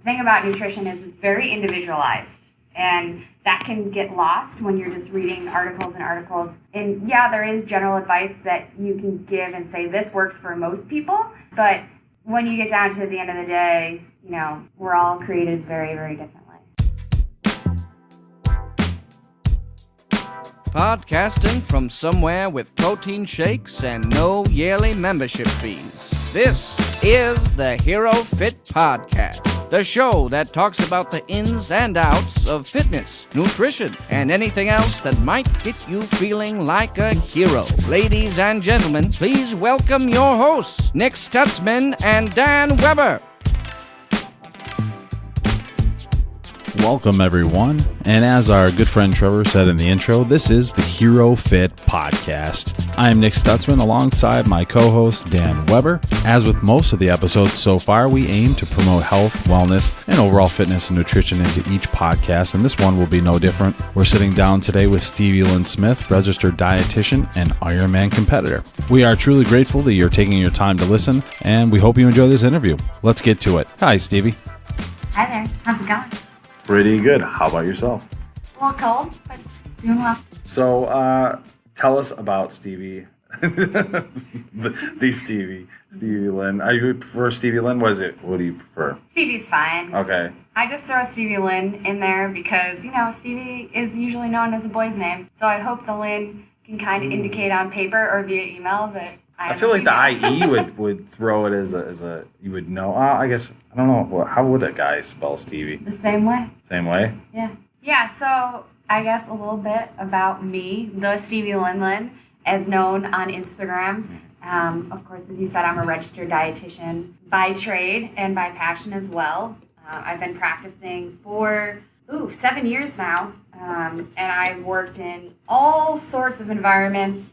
thing about nutrition is it's very individualized. And that can get lost when you're just reading articles and articles. And yeah, there is general advice that you can give and say this works for most people. But when you get down to the end of the day, we're all created very, very differently. Podcasting from somewhere with protein shakes and no yearly membership fees. This is the HeroFit Podcast, the show that talks about the ins and outs of fitness, nutrition, and anything else that might get you feeling like a hero. Ladies and gentlemen, please welcome your hosts, Nick Stutzman and Dan Weber. Welcome, everyone. And as our good friend Trevor said in the intro, this is the HeroFit Podcast. I am Nick Stutzman alongside my co-host Dan Weber. As with most of the episodes so far, we aim to promote health, wellness, and overall fitness and nutrition into each podcast, and this one will be no different. We're sitting down today with Stevie Lyn Smith, Registered Dietitian and Ironman competitor. We are truly grateful that you're taking your time to listen, and we hope you enjoy this interview. Let's get to it. Hi, Stevie. Hi there. How's it going? Pretty good. How about yourself? A little cold, but doing well. So, tell us about Stevie. the Stevie Lyn. You prefer Stevie Lyn? What do you prefer? Stevie's fine. Okay. I just throw Stevie Lyn in there because, Stevie is usually known as a boy's name. So I hope the Lyn can kind of indicate on paper or via email that I feel like the IE would throw it as a you would know. I guess, I don't know. How would a guy spell Stevie? The same way. Same way? Yeah. Yeah, so I guess a little bit about me, the Stevie Lyn, as known on Instagram. Of course, as you said, I'm a registered dietitian by trade and by passion as well. I've been practicing for 7 years now, and I've worked in all sorts of environments,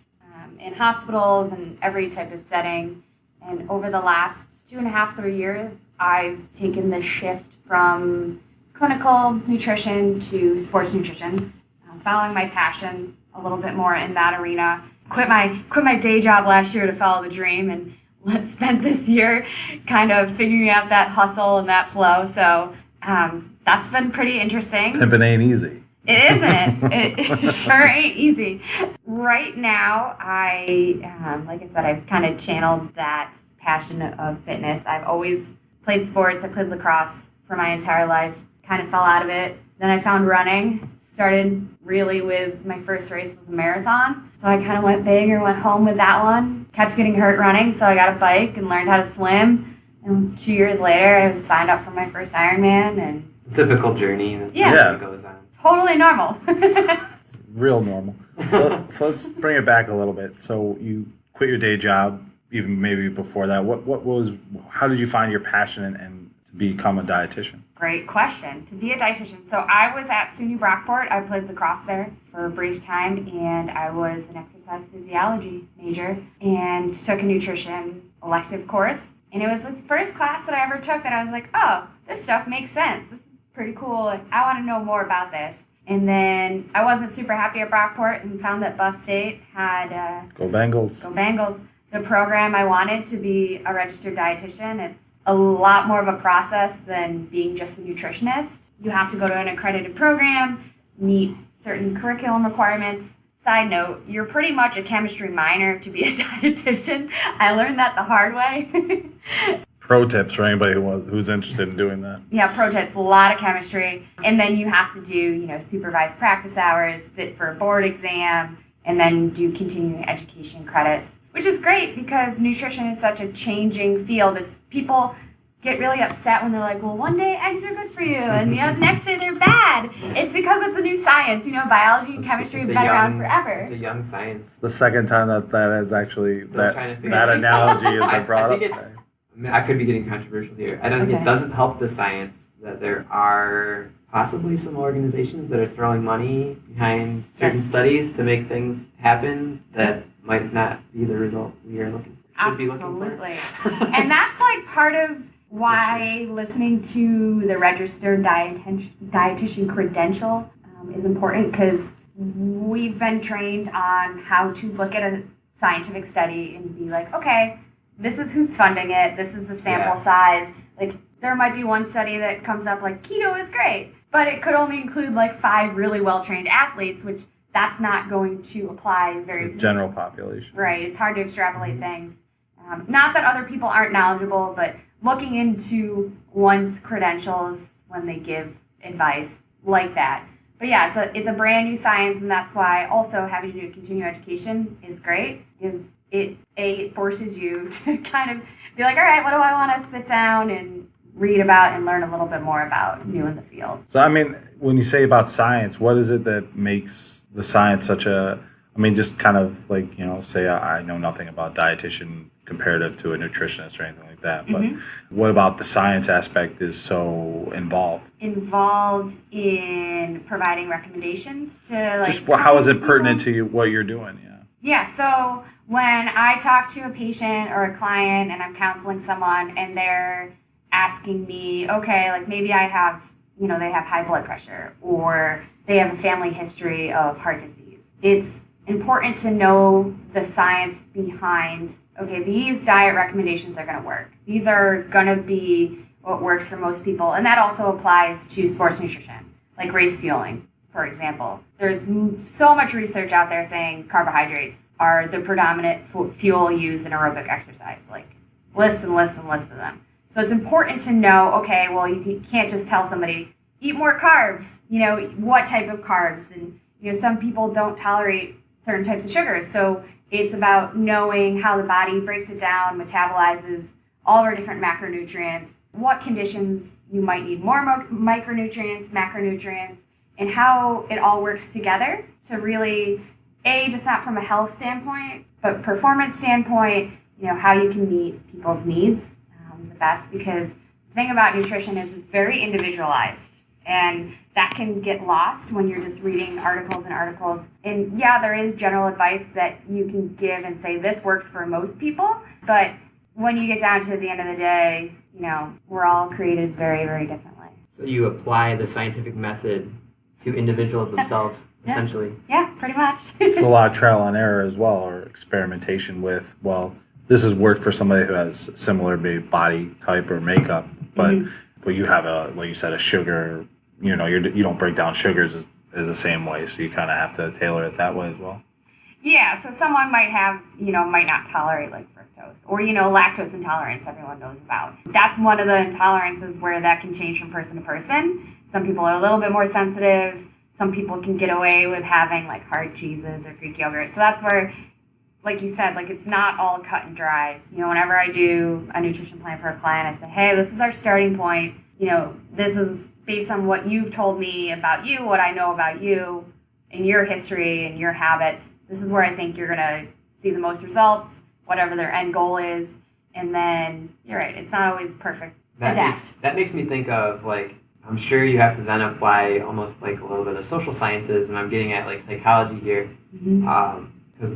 in hospitals and every type of setting. And over the last 2.5, 3 years, I've taken the shift from clinical nutrition to sports nutrition, following my passion a little bit more in that arena. Quit my day job last year to follow the dream, and spent this year kind of figuring out that hustle and that flow. So that's been pretty interesting. Pimpin' ain't easy. It isn't. It sure ain't easy. Right now, like I said, I've kind of channeled that passion of fitness. I've always played sports. I played lacrosse for my entire life. Kind of fell out of it. Then I found running. Started really with my first race was a marathon. So I kind of went big or went home with that one. Kept getting hurt running, so I got a bike and learned how to swim. And 2 years later, I was signed up for my first Ironman. And typical journey that goes on. Totally normal. It's real normal. So let's bring it back a little bit. So you quit your day job, even maybe before that. How did you find your passion and to become a dietitian? Great question. To be a dietitian. So I was at SUNY Brockport. I played lacrosse there for a brief time, and I was an exercise physiology major and took a nutrition elective course. And it was the first class that I ever took that I was like, oh, this stuff makes sense. This is pretty cool. I want to know more about this. And then I wasn't super happy at Brockport and found that Buff State had Go Bengals. Go Bengals. The program I wanted to be a registered dietitian. It's a lot more of a process than being just a nutritionist. You have to go to an accredited program, meet certain curriculum requirements. Side note, you're pretty much a chemistry minor to be a dietitian. I learned that the hard way. Pro tips for anybody who's interested in doing that. Yeah, pro tips, a lot of chemistry. And then you have to do, supervised practice hours, sit for a board exam, and then do continuing education credits, which is great because nutrition is such a changing field. People get really upset when they're like, well, one day eggs are good for you, and the next day they're bad. It's because it's a new science. Biology and chemistry have been around forever. It's a young science. The second time that is actually that analogy has been brought up. I could be getting controversial here. I don't think it doesn't help the science that there are possibly some organizations that are throwing money behind certain studies to make things happen that might not be the result we are looking for. Absolutely. And that's like part of why listening to the registered dietitian credential is important, because we've been trained on how to look at a scientific study and be like, okay, this is who's funding it, this is the sample size. Like, there might be one study that comes up like keto is great, but it could only include like 5 really well-trained athletes, which that's not going to apply very... The general population. Right. It's hard to extrapolate things. Not that other people aren't knowledgeable, but looking into one's credentials when they give advice like that. But yeah, it's a brand new science, and that's why also having to do continuing education is great, because it forces you to kind of be like, all right, what do I want to sit down and read about and learn a little bit more about new in the field. So, I mean, when you say about science, what is it that makes the science such a, I mean, just kind of like, say I know nothing about dietitian comparative to a nutritionist or anything like that, but what about the science aspect is so involved? Involved in providing recommendations to like... Just how is it pertinent to what you're doing? Yeah, so when I talk to a patient or a client and I'm counseling someone and they're asking me, okay, like maybe I have, they have high blood pressure or they have a family history of heart disease. It's important to know the science behind, okay, these diet recommendations are going to work. These are going to be what works for most people. And that also applies to sports nutrition, like race fueling, for example. There's so much research out there saying carbohydrates are the predominant fuel used in aerobic exercise, like lists and lists and lists of them. So it's important to know, okay, well, you can't just tell somebody, eat more carbs, what type of carbs. And, some people don't tolerate certain types of sugars. So it's about knowing how the body breaks it down, metabolizes all of our different macronutrients, what conditions you might need more micronutrients, macronutrients, and how it all works together to really, just not from a health standpoint, but performance standpoint, how you can meet people's needs the best. Because the thing about nutrition is it's very individualized, and that can get lost when you're just reading articles and articles. And yeah, there is general advice that you can give and say this works for most people, but when you get down to the end of the day, we're all created very, very differently. So you apply the scientific method to individuals themselves, essentially. Yeah, pretty much. It's a lot of trial and error as well, or experimentation with, this has worked for somebody who has similar body type or makeup, but you have like you said, a sugar, you don't break down sugars the same way, so you kind of have to tailor it that way as well. Yeah, so someone might have, might not tolerate like fructose or, lactose intolerance everyone knows about. That's one of the intolerances where that can change from person to person. Some people are a little bit more sensitive. Some people can get away with having like hard cheeses or Greek yogurt. So that's where, like you said, like it's not all cut and dry. Whenever I do a nutrition plan for a client, I say, hey, this is our starting point. This is based on what you've told me about you, what I know about you and your history and your habits. This is where I think you're going to see the most results, whatever their end goal is. And then, you're right, it's not always perfect. That makes me think of, like, I'm sure you have to then apply almost like a little bit of social sciences, and I'm getting at, like, psychology here. Because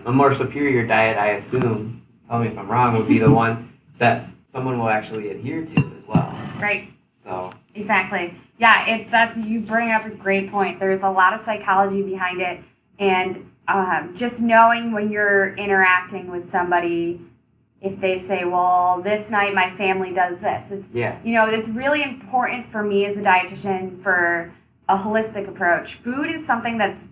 a more superior diet, I assume, tell me if I'm wrong, would be the one that someone will actually adhere to as well. Right. So. Exactly. Yeah, you bring up a great point. There's a lot of psychology behind it. And just knowing when you're interacting with somebody, if they say, well, this night my family does this. It's really important for me as a dietitian for a holistic approach. Food is something it's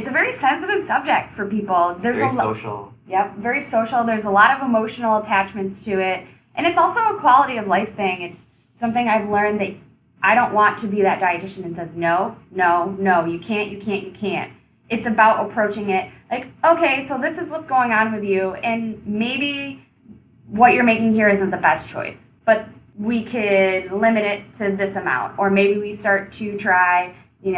a very sensitive subject for people. Very social. Yep, very social. There's a lot of emotional attachments to it. And it's also a quality of life thing. It's something I've learned that I don't want to be that dietitian that says, no, you can't. It's about approaching it like, okay, so this is what's going on with you, and maybe what you're making here isn't the best choice, but we could limit it to this amount. Or maybe we start to try, 3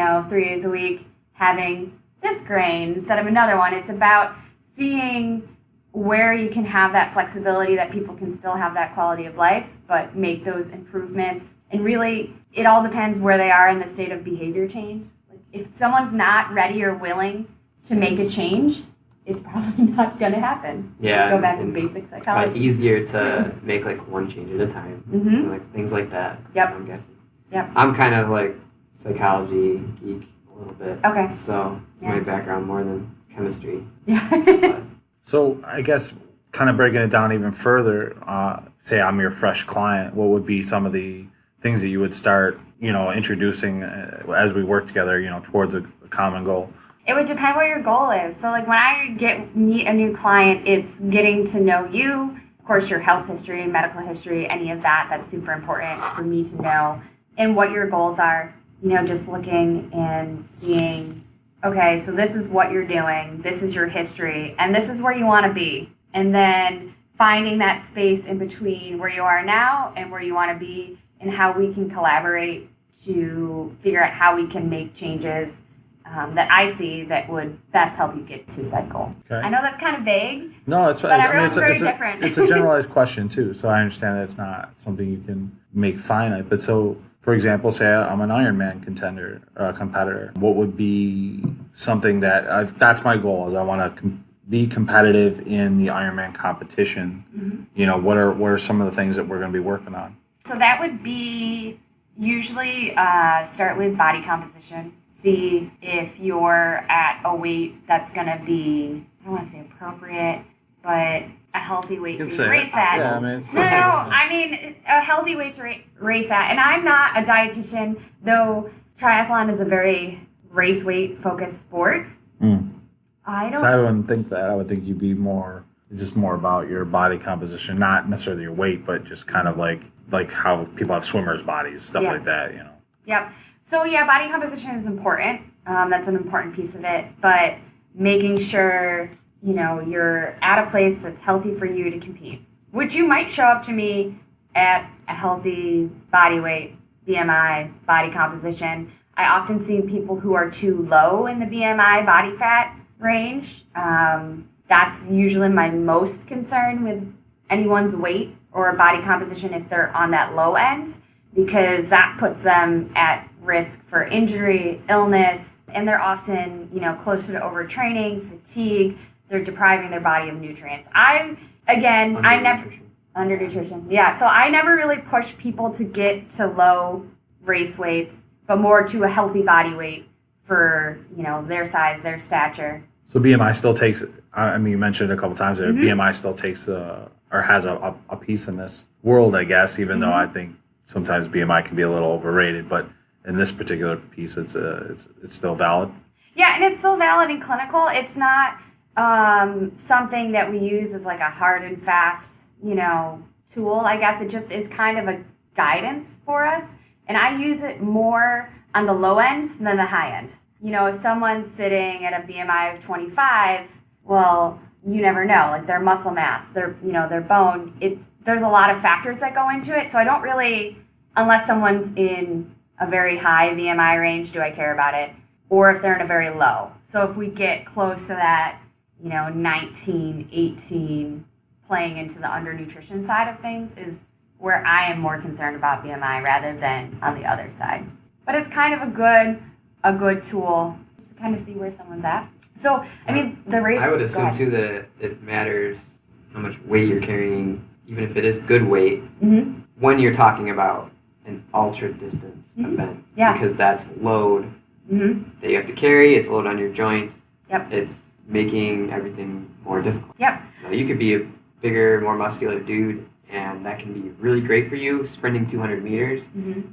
days a week having this grain instead of another one. It's about seeing where you can have that flexibility that people can still have that quality of life, but make those improvements. And really, it all depends where they are in the state of behavior change. If someone's not ready or willing to make a change, it's probably not going to happen. Yeah. Go back to basic psychology. It's easier to make like one change at a time. Like things like that. Yep. I'm guessing. Yep. I'm kind of like psychology geek a little bit. Okay. So it's my background more than chemistry. Yeah. So I guess kind of breaking it down even further, say I'm your fresh client, what would be some of the things that you would start, introducing as we work together, towards a common goal? It would depend what your goal is. So like when I meet a new client, it's getting to know you, of course, your health history, medical history, any of that. That's super important for me to know, and what your goals are. Just looking and seeing, okay, so this is what you're doing, this is your history, and this is where you want to be. And then finding that space in between where you are now and where you want to be, and how we can collaborate to figure out how we can make changes that I see that would best help you get to said goal. Okay. I know that's kind of vague. No, it's but everyone's very different. It's a generalized question too, so I understand that it's not something you can make finite. But so, for example, say I'm an Ironman competitor. What would be something that's my goal? Is I want to be competitive in the Ironman competition. Mm-hmm. What are some of the things that we're going to be working on? So that would be usually start with body composition. See if you're at a weight that's going to be, I don't want to say appropriate, but a healthy weight to race at. Yeah, I mean, a healthy weight to race at. And I'm not a dietitian, though triathlon is a very race weight focused sport. I wouldn't think that. I would think you'd be more about your body composition, not necessarily your weight, but just kind of like how people have swimmers' bodies, stuff like that, Yep. So yeah, body composition is important. That's an important piece of it. But making sure, you're at a place that's healthy for you to compete. Which you might show up to me at a healthy body weight, BMI, body composition. I often see people who are too low in the BMI body fat range. That's usually my most concern with anyone's weight or body composition if they're on that low end, because that puts them at risk for injury, illness, and they're often, closer to overtraining, fatigue. They're depriving their body of nutrients. Undernutrition. Yeah, so I never really push people to get to low race weights, but more to a healthy body weight for, their size, their stature. So BMI still takes, you mentioned it a couple times there, BMI still takes or has a piece in this world, I guess, even though I think sometimes BMI can be a little overrated, but in this particular piece, it's still valid. Yeah, and it's still valid in clinical. It's not something that we use as like a hard and fast, tool. I guess it just is kind of a guidance for us. And I use it more on the low end than the high end. If someone's sitting at a BMI of 25, well, you never know. Like their muscle mass, their bone. There's a lot of factors that go into it. So I don't really, unless someone's in a very high BMI range, do I care about it, or if they're in a very low. So if we get close to that, 19, 18, playing into the undernutrition side of things is where I am more concerned about BMI rather than on the other side. But it's kind of a good tool just to kind of see where someone's at. So, the race... I would assume, too, that it matters how much weight you're carrying, even if it is good weight, when you're talking about an ultra-distance event. Yeah. Because that's load that you have to carry. It's load on your joints. Yep. It's making everything more difficult. Yep. Now, you could be a bigger, more muscular dude, and that can be really great for you, sprinting 200 meters.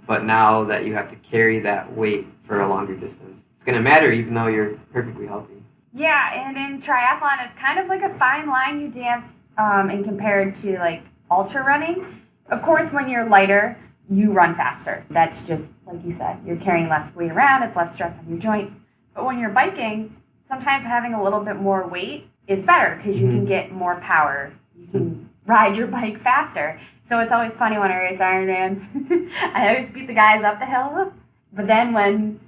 But now that you have to carry that weight for a longer distance, it's going to matter even though you're perfectly healthy. Yeah, and in triathlon, it's kind of like a fine line you dance and compared to like ultra running. Of course, when you're lighter, you run faster. That's just, like you said, you're carrying less weight around, it's less stress on your joints. But when you're biking, sometimes having a little bit more weight is better because you can get more power. You can ride your bike faster. So it's always funny when I race Ironmans. I always beat the guys up the hill, but then when,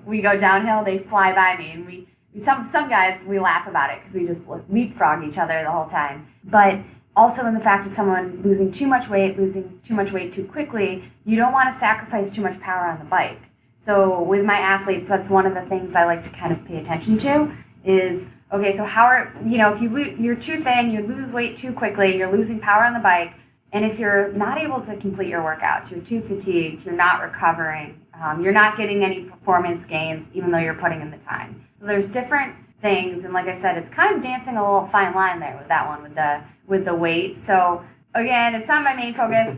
we go downhill, they fly by me, and some guys, we laugh about it because we just leapfrog each other the whole time. But also in the fact of someone losing too much weight too quickly, you don't want to sacrifice too much power on the bike. So with my athletes, that's one of the things I like to kind of pay attention to is, okay, so if you're too thin, you lose weight too quickly, you're losing power on the bike, and if you're not able to complete your workouts, you're too fatigued, you're not recovering, you're not getting any performance gains even though you're putting in the time. So there's different things. And like I said, it's kind of dancing a little fine line there with that one, with the weight. So again, it's not my main focus.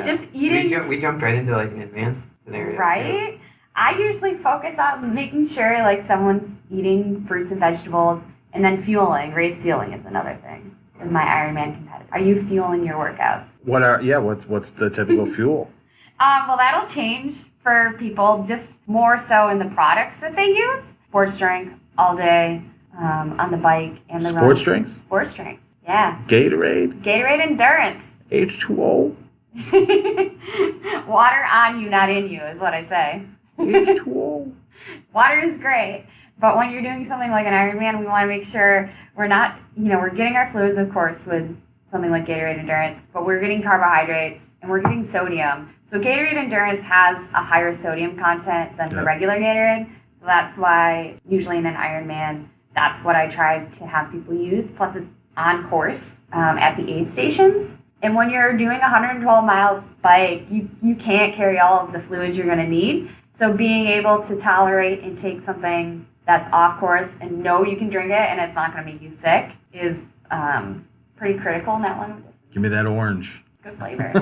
Just eating. We jumped right into like an advanced scenario. Right? Too. I usually focus on making sure like someone's eating fruits and vegetables, and then fueling. Raised fueling is another thing with my Ironman competitor. Are you fueling your workouts? What's the typical fuel? Well, that'll change for people, just more so in the products that they use. Sports drink all day, on the bike and the Sports run. drinks? Sports drinks, yeah. Gatorade? Gatorade Endurance. H2O? Water on you, not in you, is what I say. H2O? Water is great, but when you're doing something like an Ironman, we want to make sure we're not, we're getting our fluids, of course, with something like Gatorade Endurance, but we're getting carbohydrates and we're getting sodium. So Gatorade Endurance has a higher sodium content than the regular Gatorade. So that's why usually in an Ironman, that's what I try to have people use. Plus it's on course at the aid stations. And when you're doing a 112-mile bike, you can't carry all of the fluids you're going to need. So being able to tolerate and take something that's off course and know you can drink it and it's not going to make you sick is pretty critical in that one. Give me that orange. Good flavor.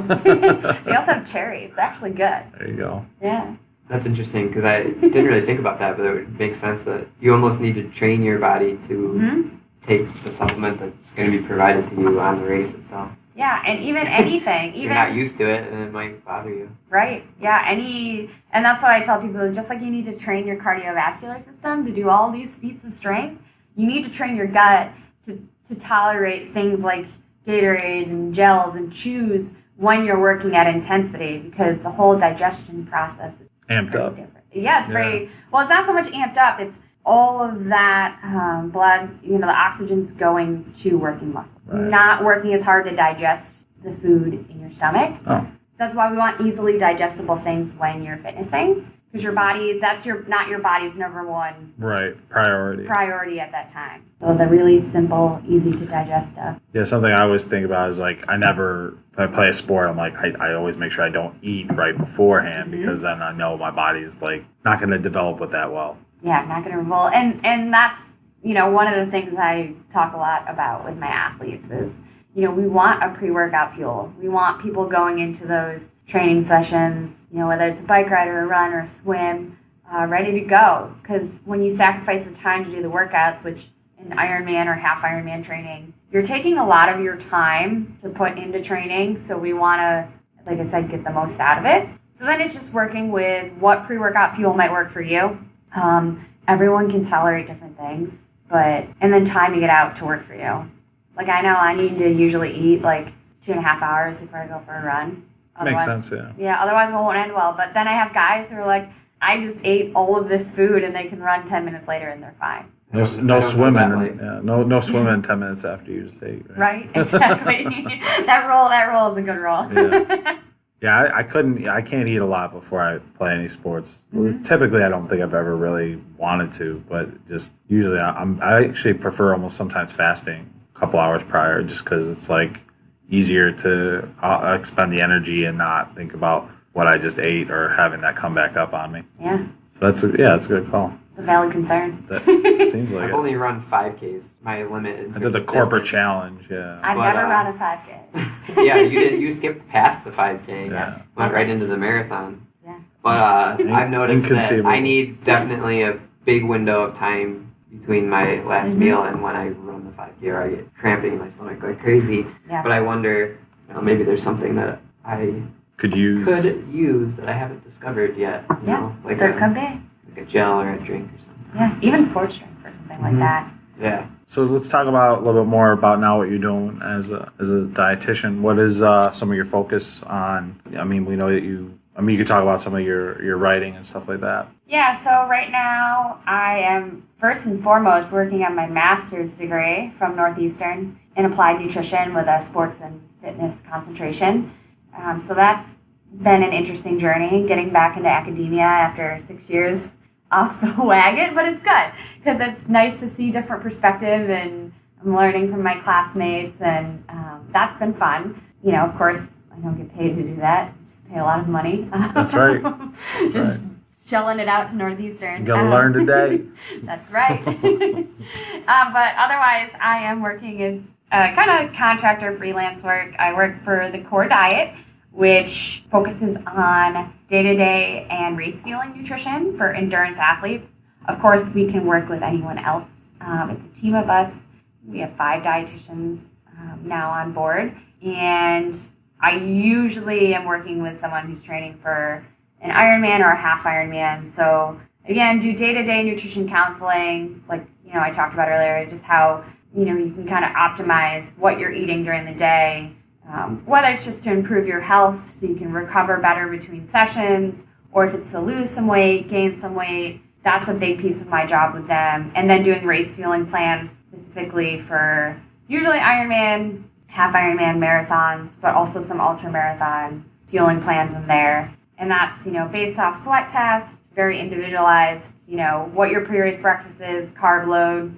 They also have cherry. It's actually good. There you go. Yeah. That's interesting because I didn't really think about that, but it would make sense that you almost need to train your body to take the supplement that's going to be provided to you on the race itself. Yeah, and even anything. If you're not used to it, and it might bother you. Right. Yeah, and that's why I tell people, just like you need to train your cardiovascular system to do all these feats of strength, you need to train your gut to tolerate things like Gatorade and gels and chews when you're working at intensity, because the whole digestion process is amped up. Different. Yeah, it's very, well, it's not so much amped up, it's all of that blood, the oxygen's going to working muscle. Right. Not working as hard to digest the food in your stomach. Oh. That's why we want easily digestible things when you're fitnessing, because your body, that's not your body's number one priority at that time. So the really simple, easy to digest stuff. Yeah, something I always think about is like if I play a sport, I'm like I always make sure I don't eat right beforehand because then I know my body's like not going to develop with that well. Yeah, not going to revolt. And that's, one of the things I talk a lot about with my athletes is, we want a pre-workout fuel. We want people going into those training sessions, whether it's a bike ride or a run or a swim, ready to go. Because when you sacrifice the time to do the workouts, which in Ironman or half Ironman training, you're taking a lot of your time to put into training. So we want to, like I said, get the most out of it. So then it's just working with what pre-workout fuel might work for you. Everyone can tolerate different things, and then timing it out to work for you. Like I know I need to usually eat like 2.5 hours before I go for a run. Makes sense, yeah. Yeah, otherwise it won't end well. But then I have guys who are like, I just ate all of this food and they can run 10 minutes later and they're fine. No swimming. No swimming 10 minutes after you just ate. Right, exactly. that rule is a good rule. Yeah. Yeah, I can't eat a lot before I play any sports. Typically, I don't think I've ever really wanted to, but just usually I actually prefer almost sometimes fasting a couple hours prior, just because it's like easier to expend the energy and not think about what I just ate or having that come back up on me. Yeah. So that's a good call. It's a valid concern. That seems like I've only run 5Ks. My limit. I did the corporate challenge. Yeah. I've never run a 5K. Yeah, you did. You skipped past the 5K. Yeah. Went right into the marathon. Yeah. But I've noticed that I need definitely a big window of time between my last meal and when I run the 5K, or I get cramping in my stomach like crazy. Yeah. But I wonder, maybe there's something that I could use that I haven't discovered yet. Like there could be. Like a gel or a drink or something. Yeah, even sports drink or something like that. Yeah. So let's talk about a little bit more about now what you're doing as a dietitian. What is some of your focus on? I mean, we know that you could talk about some of your writing and stuff like that. Yeah, so right now I am first and foremost working on my master's degree from Northeastern in applied nutrition with a sports and fitness concentration. So that's been an interesting journey, getting back into academia after 6 years off the wagon, but it's good because it's nice to see different perspective, and I'm learning from my classmates, and that's been fun. Of course, I don't get paid to do that. Just pay a lot of money. That's right. Just Shelling it out to Northeastern. Gonna learn today. That's right. But otherwise, I am working as kind of contractor freelance work. I work for the Core Diet, which focuses on day-to-day and race fueling nutrition for endurance athletes. Of course, we can work with anyone else. It's a team of us. We have 5 dietitians now on board, and I usually am working with someone who's training for an Ironman or a half Ironman. So again, do day-to-day nutrition counseling, like I talked about earlier, just how you can kind of optimize what you're eating during the day, whether it's just to improve your health so you can recover better between sessions, or if it's to lose some weight, gain some weight. That's a big piece of my job with them. And then doing race fueling plans specifically for usually Ironman, half Ironman marathons, but also some ultra marathon fueling plans in there. And that's, based off sweat tests, very individualized, what your pre-race breakfast is, carb load,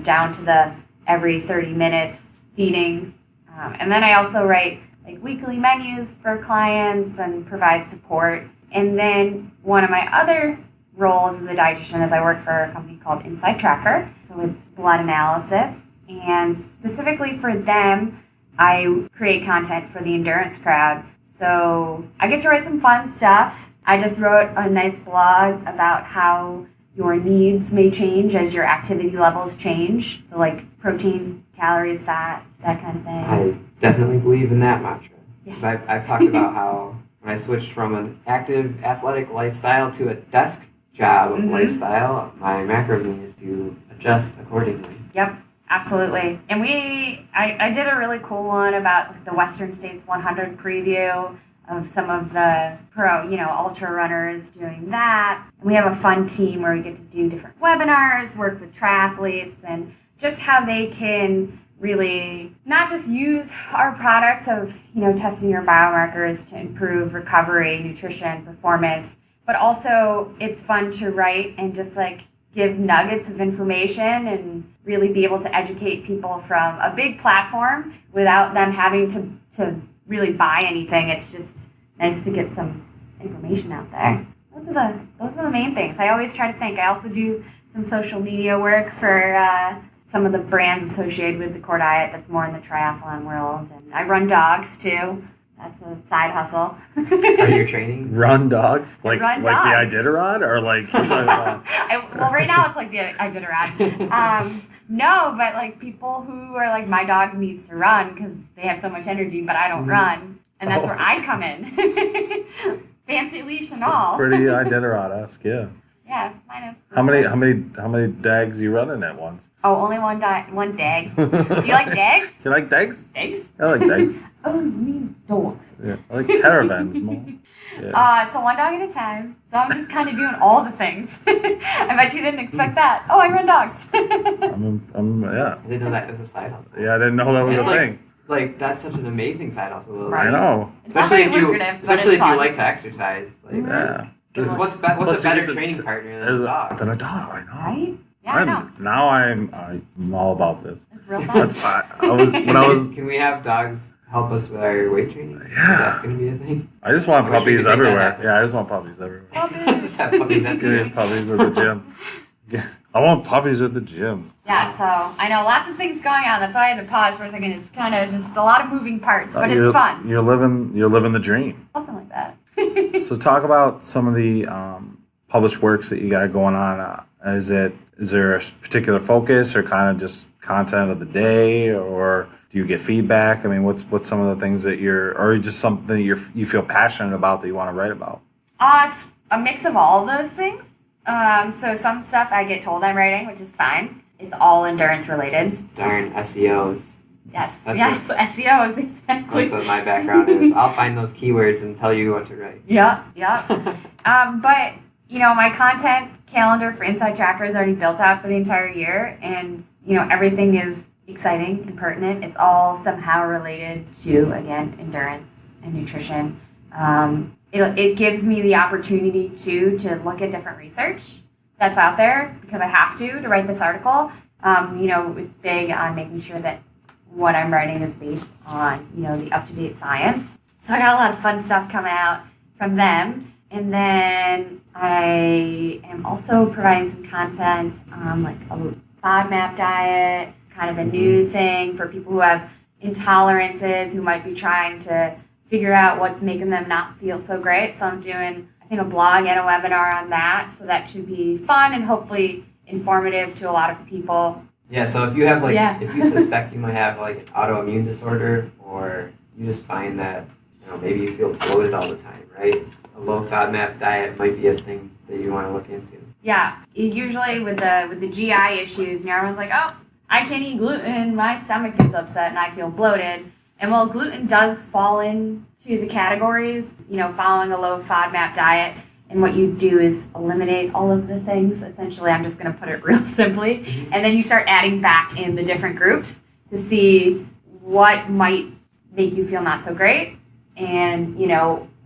down to the every 30 minutes feedings. And then I also write like weekly menus for clients and provide support. And then one of my other roles as a dietitian is I work for a company called Untitled Chapter. So it's blood analysis. And specifically for them, I create content for the endurance crowd. So I get to write some fun stuff. I just wrote a nice blog about how your needs may change as your activity levels change. So like protein, calories, fat, that kind of thing. I definitely believe in that mantra. Yes. I've talked about how when I switched from an active athletic lifestyle to a desk job lifestyle, my macros needed to adjust accordingly. Yep, absolutely. And I did a really cool one about the Western States 100 preview of some of the pro, ultra runners doing that. And we have a fun team where we get to do different webinars, work with triathletes, and just how they can really not just use our product of, testing your biomarkers to improve recovery, nutrition, performance, but also it's fun to write and just like give nuggets of information and really be able to educate people from a big platform without them having to really buy anything. It's just nice to get some information out there. Those are the main things. I always try to think. I also do some social media work for some of the brands associated with the Core Diet that's more in the triathlon world. And I run dogs too. That's a side hustle. Are you training? Run dogs? Like Run the dogs. Iditarod? Or like... Well, right now it's like the Iditarod. No, but like people who are like, my dog needs to run because they have so much energy, but I don't run. And that's where I come in. Fancy leash and all. Pretty Iditarod-esque, yeah. Yeah, mine is. How many dags you running at once? Oh, only one dag. Do you like dags? You like dags? Dags? I like dags. Oh, you mean dogs. Yeah, I like caravans more. Yeah. So one dog at a time. So I'm just kind of doing all the things. I bet you didn't expect that. Oh, I run dogs. Yeah. I didn't know that was a side hustle. Yeah, I didn't know that was It's a like, thing. Like, that's such an amazing side hustle. Right. I know. It's not very lucrative, but especially it's if you fun. like to exercise. Like, Yeah. what's Plus a you better get to- training partner than a dog? Than a dog, I know. Right? Yeah, I know. Now I'm all about this. It's real fun. That's why Can we have dogs help us with our weight training? Yeah. Is that going to be a thing? I just want I wish we puppies could make that everywhere. happen. Yeah, I just want puppies everywhere. Just have puppies at the Give me gym. puppies at the gym. Yeah, I want puppies at the gym. Yeah, so I know lots of things going on. That's why I had to pause for a second. It's kind of just a lot of moving parts, but it's fun. You're living the dream. Something like that. So talk about some of the published works that you got going on. Is there a particular focus or kind of just content of the day, or do you get feedback? I mean, what's some of the things that or just something that you feel passionate about that you want to write about? It's a mix of all of those things. So some stuff I get told I'm writing, which is fine. It's all endurance related. Darn SEOs. Yes, That's SEOs, exactly. That's what my background is. I'll find those keywords and tell you what to write. Yeah. But, my content calendar for Inside Tracker is already built out for the entire year, and, everything is exciting and pertinent. It's all somehow related to, again, endurance and nutrition. It gives me the opportunity, to look at different research that's out there because I have to write this article. It's big on making sure that what I'm writing is based on, the up-to-date science. So I got a lot of fun stuff coming out from them. And then I am also providing some content on like a FODMAP diet, kind of a new thing for people who have intolerances, who might be trying to figure out what's making them not feel so great. So I'm doing, I think, a blog and a webinar on that. So that should be fun and hopefully informative to a lot of people. Yeah, so if you have if you suspect you might have like an autoimmune disorder, or you just find that, maybe you feel bloated all the time, right? A low FODMAP diet might be a thing that you want to look into. Yeah, usually with the GI issues, everyone's like, oh, I can't eat gluten, my stomach gets upset and I feel bloated. And while gluten does fall into the categories, following a low FODMAP diet, and what you do is eliminate all of the things. Essentially, I'm just going to put it real simply. And then you start adding back in the different groups to see what might make you feel not so great. And,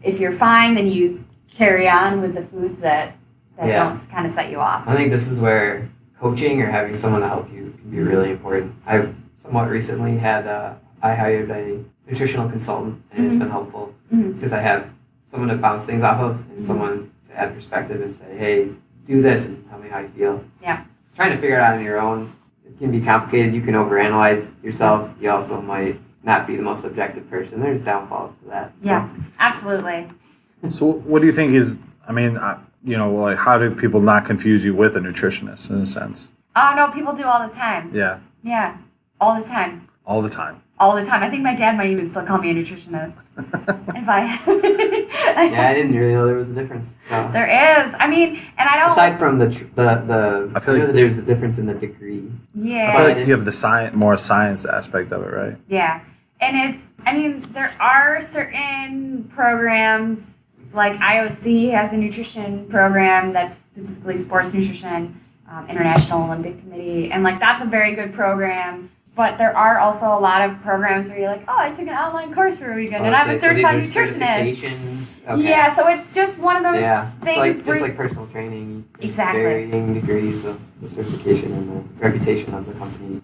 if you're fine, then you carry on with the foods that don't kind of set you off. I think this is where coaching or having someone to help you can be really important. I've somewhat recently I hired a nutritional consultant, and it's been helpful because I have someone to bounce things off of and someone to add perspective and say, hey, do this and tell me how you feel. Yeah. Just trying to figure it out on your own, it can be complicated. You can overanalyze yourself. You also might not be the most objective person. There's downfalls to that. So. Yeah, absolutely. So what do you think is, how do people not confuse you with a nutritionist in a sense? Oh, no, people do all the time. Yeah. Yeah, all the time. All the time. All the time. I think my dad might even still call me a nutritionist. I didn't really know there was a difference. So. There is. I mean, and I don't... Aside from I feel like there's a difference in the degree. Yeah. I feel like you have the more science aspect of it, right? Yeah. And there are certain programs, like IOC has a nutrition program that's specifically sports nutrition, International Olympic Committee, and that's a very good program. But there are also a lot of programs where you're like, oh, I took an online course for a weekend, and I'm a certified nutritionist. Okay. Yeah, so it's just one of those things. It's like personal training. Exactly. Varying degrees of the certification and the reputation of the company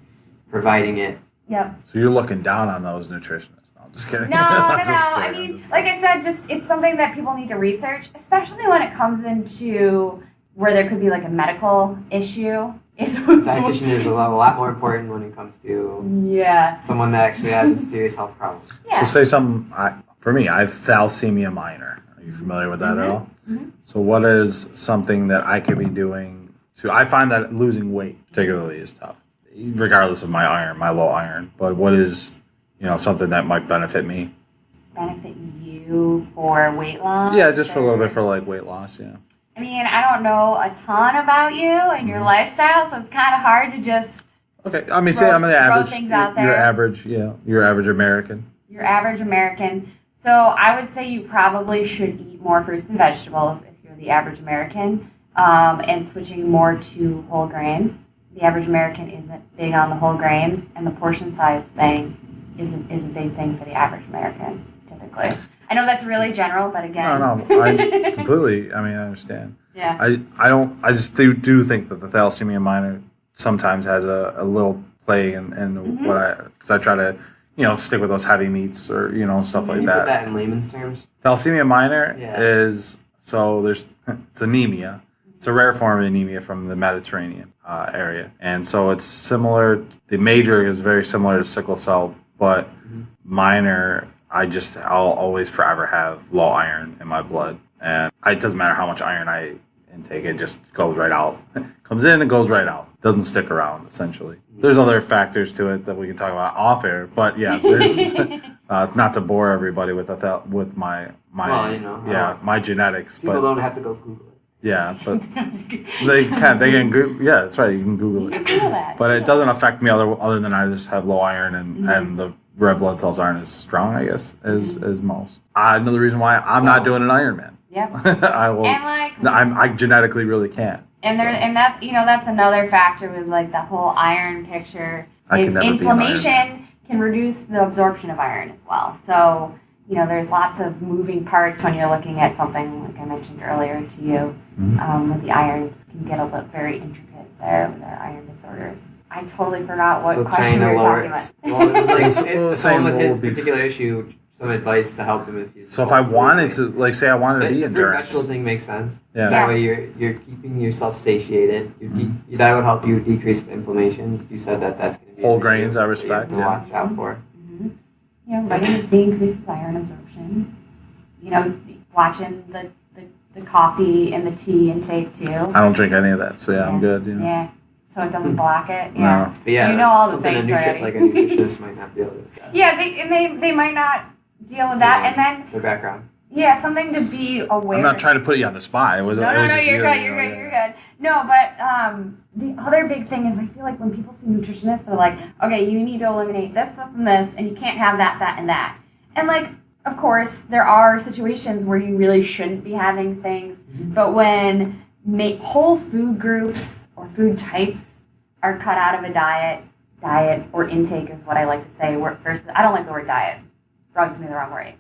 providing it. Yep. So you're looking down on those nutritionists. No, I'm just kidding. No. I mean, like I said, it's something that people need to research, especially when it comes into where there could be a medical issue. Dietitian is a lot more important when it comes to someone that actually has a serious health problem. Yeah. So say something, for me, I have thalassemia minor. Are you familiar with that at all? Mm-hmm. So what is something that I could be doing I find that losing weight particularly is tough, regardless of my low iron. But what is, something that might benefit me? Benefit you for weight loss? Yeah, just for a little bit for weight loss, yeah. I mean, I don't know a ton about you and your lifestyle, so it's kind of hard to just okay. I mean, say I'm the average. Things out there. You're average, your average American. Your average American. So I would say you probably should eat more fruits and vegetables if you're the average American, and switching more to whole grains. The average American isn't big on the whole grains, and the portion size thing is a big thing for the average American, typically. I know that's really general, but again... No, I completely, I understand. Yeah. I just do think that the thalassemia minor sometimes has a little play in because I try to, stick with those heavy meats or, stuff like that. Can you put that in layman's terms? Thalassemia minor is, it's anemia. It's a rare form of anemia from the Mediterranean area. And so it's similar, the major is very similar to sickle cell, but minor... I'll always forever have low iron in my blood. And it doesn't matter how much iron I intake, it just goes right out. Comes in and goes right out. Doesn't stick around, essentially. There's other factors to it that we can talk about off air, but yeah, there's not to bore everybody with my my genetics. People don't have to go Google it. Yeah, but they can Google. Yeah, that's right. You can Google it. Google that. But it doesn't affect me other than I just have low iron and the red blood cells aren't as strong, I guess, as most. Another reason why I'm not doing an Ironman. Yep. I will. And I genetically really can't. And that's another factor with the whole iron picture. Is inflammation can reduce the absorption of iron as well. So there's lots of moving parts when you're looking at something like I mentioned earlier to you. With the irons can get very intricate there with our iron disorders. I totally forgot what question we were talking about. Well, it was someone with his particular issue some advice to help him if he's. So if I wanted to, like, say I wanted to eat the endurance. vegetable thing makes sense. Yeah. That way you're keeping yourself satiated. That would help you decrease the inflammation. You said that's going to be Whole grains, I respect. To watch out for. Mm-hmm. You know, vitamin C increases iron absorption. You know, watching the coffee and the tea intake too. I don't drink any of that, so I'm good. Yeah. So it doesn't block it. Yeah. No. But yeah, you know all the something things already. like a nutritionist might not be able to address. Yeah, they might not deal with that, and then their background. Yeah, something to be aware. I'm not trying to put you on the spot. It was. No, it was just you're you, good. You're good. No, but the other big thing is I feel like when people see nutritionists, they're like, okay, you need to eliminate this, and you can't have that, and that. And like, of course, there are situations where you really shouldn't be having things, but when whole food groups or food types are cut out of a diet or intake is what I like to say. First, I don't like the word diet. Rubs me the wrong way.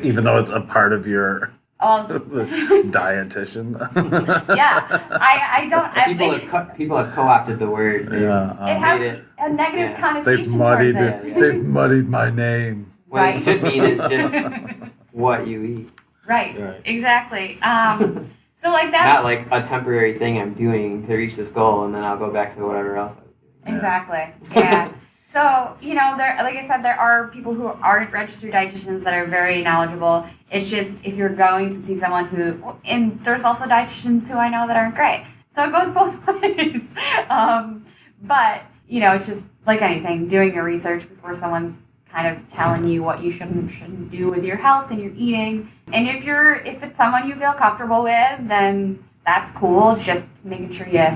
Even though it's a part of your dietitian. Yeah, I don't. People have co-opted the word. It has a negative connotation. They've muddied my name. What it should mean is just what you eat. Right. Exactly. So like that's not like a temporary thing I'm doing to reach this goal, and then I'll go back to whatever else I was doing. Exactly. Yeah. So, you know, like I said, there are people who aren't registered dietitians that are very knowledgeable. It's just if you're going to see someone and there's also dietitians who I know that aren't great. So it goes both ways. But, you know, it's just like anything, doing your research before someone's kind of telling you what you shouldn't do with your health and your eating. And if it's someone you feel comfortable with, then that's cool. It's just making sure you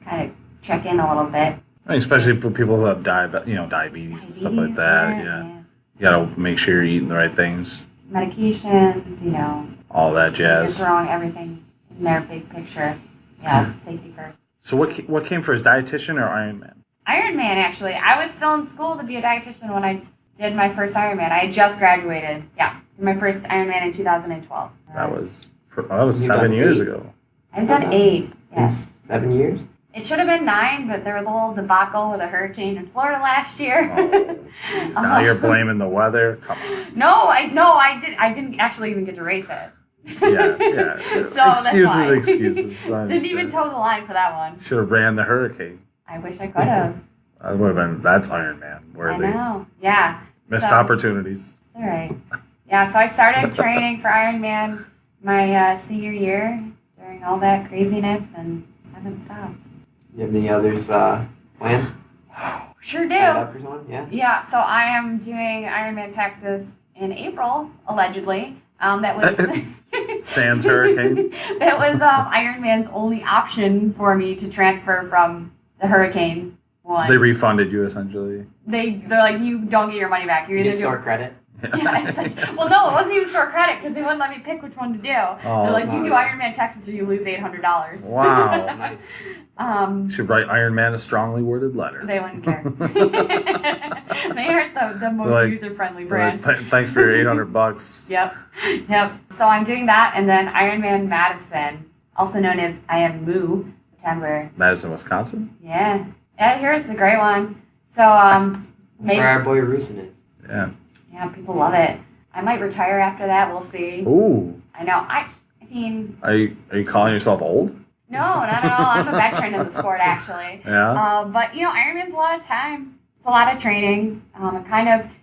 kind of check in a little bit. Especially for people who have diabetes and stuff like that. Yeah. You gotta make sure you're eating the right things. Medications, all that jazz. You're throwing everything in their big picture. Yeah, safety first. So what came first, dietitian or Ironman? Ironman, actually. I was still in school to be a dietitian when I did my first Ironman. I had just graduated. Yeah, did my first Ironman in 2012. That was 7 years ago. I've done 8. Yes. 7 years? It should have been 9, but there was a little debacle with a hurricane in Florida last year. Oh, now you're blaming the weather? Come on. No, I didn't actually even get to race it. Yeah. So excuses. Didn't even toe the line for that one. Should have ran the hurricane. I wish I could have. That would have been, that's Ironman worthy. I know, yeah. Missed opportunities. All right. Yeah, so I started training for Ironman my senior year during all that craziness and haven't stopped. You have any others planned? Sure do. Signed up for someone? Yeah. Yeah, so I am doing Ironman Texas in April, allegedly. That was Sans hurricane. That was Ironman's only option for me to transfer from the hurricane one. They refunded you essentially. They're like, you don't get your money back. You're either store credit. Yeah, well, no, it wasn't even store credit because they wouldn't let me pick which one to do. They're like, you do Ironman Texas or you lose $800. Wow. Nice. Should write Ironman a strongly worded letter. They wouldn't care. They aren't the most user-friendly brand. Thanks for your $800. Yep. So I'm doing that, and then Ironman Madison, also known as IMMU, September. Madison, Wisconsin? Yeah. I hear it's a great one. So, That's where our boy Roosin is. Yeah. Yeah, people love it. I might retire after that. We'll see. Ooh. I know. I mean. Are you calling yourself old? No, not at all. I'm a veteran of the sport, actually. Yeah. But Ironman's a lot of time. It's a lot of training. And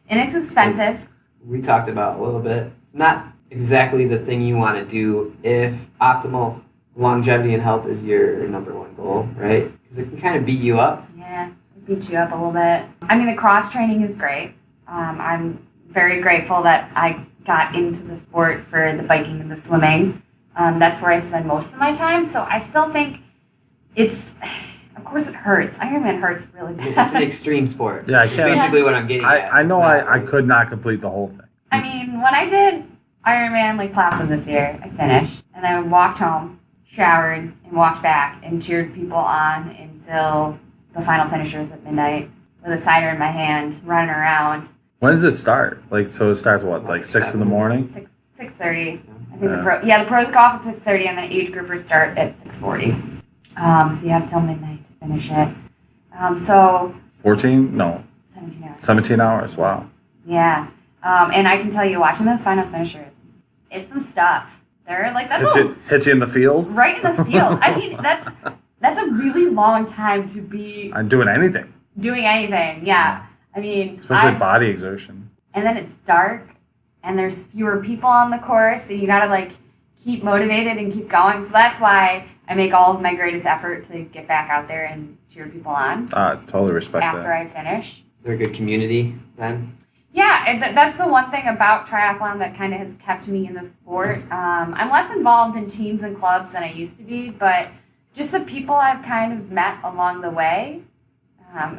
it's expensive. We talked about a little bit. It's not exactly the thing you want to do if optimal longevity and health is your number one goal, right? Because it can kind of beat you up. Yeah, it beats you up a little bit. I mean, the cross training is great. I'm very grateful that I got into the sport for the biking and the swimming. That's where I spend most of my time. So I still think of course it hurts. Ironman hurts really bad. It's an extreme sport. Yeah, I can't. That's basically what I'm getting at. I know I could not complete the whole thing. I mean, when I did Ironman Lake Placid this year, I finished. And then I walked home, showered, and walked back and cheered people on until the final finishers at midnight with a cider in my hand, running around. When does it start? So it starts what, like 6 in the morning? 6:30. I think the pros go off at 6:30, and then age groupers start at 6:40. So you have till midnight to finish it. 14? No. 17 hours. 17 hours. Wow. Yeah. And I can tell you, watching those final finishers, it's some stuff. They're like, hits you in the feels? Right in the field. I mean, that's a really long time to be... I'm doing anything. Doing anything, yeah. I mean... Especially body exertion. And then it's dark, and there's fewer people on the course, and you gotta, like, keep motivated and keep going. So that's why I make all of my greatest effort to get back out there and cheer people on. Totally respect that. After I finish. Is there a good community then? Yeah, and that's the one thing about triathlon that kind of has kept me in the sport. I'm less involved in teams and clubs than I used to be, but just the people I've kind of met along the way,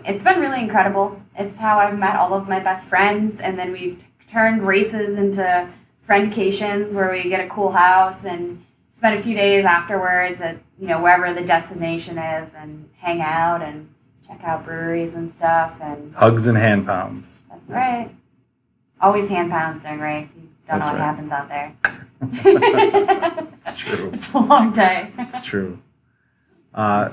it's been really incredible. It's how I've met all of my best friends, and then we've turned races into friendcations where we get a cool house and spend a few days afterwards at, wherever the destination is and hang out and check out breweries and stuff. And hugs and hand pounds. That's right. Always hand pounds during race. You don't know what happens out there. It's true. It's a long day. It's true.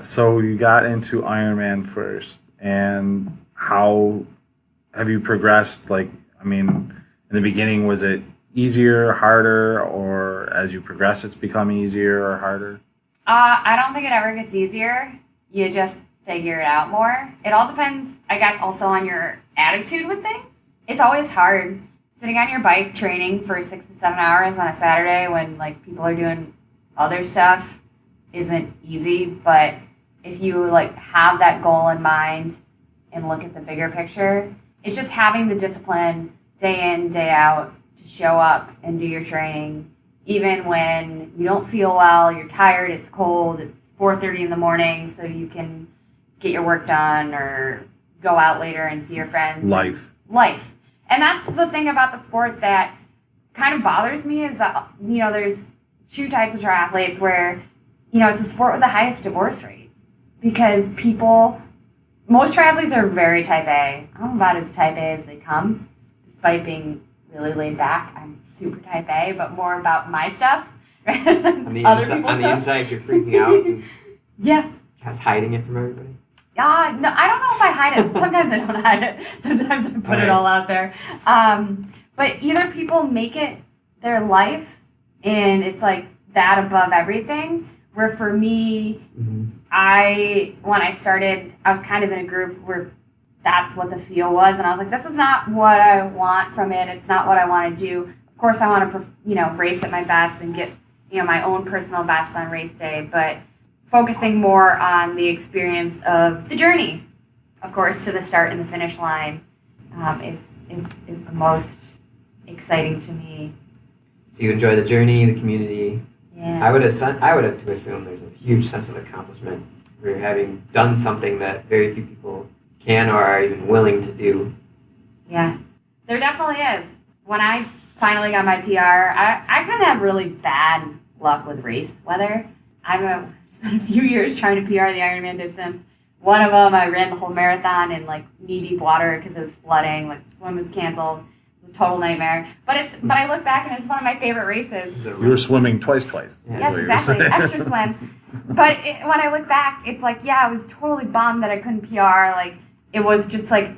So you got into Ironman first, and how have you progressed? Like, I mean, in the beginning, was it easier, harder, or as you progress, it's become easier or harder? I don't think it ever gets easier. You just figure it out more. It all depends, I guess, also on your attitude with things. It's always hard sitting on your bike training for 6 to 7 hours on a Saturday when, like, people are doing other stuff isn't easy. But if you, like, have that goal in mind and look at the bigger picture, it's just having the discipline day in, day out to show up and do your training, even when you don't feel well, you're tired, it's cold, it's 4:30 in the morning, so you can get your work done or go out later and see your friends. Life. And that's the thing about the sport that kind of bothers me is that, there's two types of triathletes where, it's a sport with the highest divorce rate. Because most triathletes are very type A. I'm about as type A as they come, despite being really laid back. I'm super type A, but more about my stuff. On the inside, you're freaking out. And yeah. Just hiding it from everybody. No, I don't know if I hide it. Sometimes I don't hide it. Sometimes I put it all out there. But either people make it their life, and it's like that above everything. Where for me, when I started, I was kind of in a group where that's what the feel was, and I was like, this is not what I want from it. It's not what I want to do. Of course, I want to, race at my best and get, my own personal best on race day, but focusing more on the experience of the journey, of course, to the start and the finish line is the most exciting to me. So you enjoy the journey, the community. Yeah. I would have to assume there's a huge sense of accomplishment for having done something that very few people can or are even willing to do. Yeah, there definitely is. When I finally got my PR, I kind of have really bad luck with race weather. I've spent a few years trying to PR the Ironman distance. One of them, I ran the whole marathon in like knee-deep water because it was flooding. Like the swim was canceled. It was a total nightmare. But I look back and it's one of my favorite races. You were swimming twice. Yes, exactly. Extra swim. But when I look back, it's like, yeah, I was totally bummed that I couldn't PR. Like it was just like,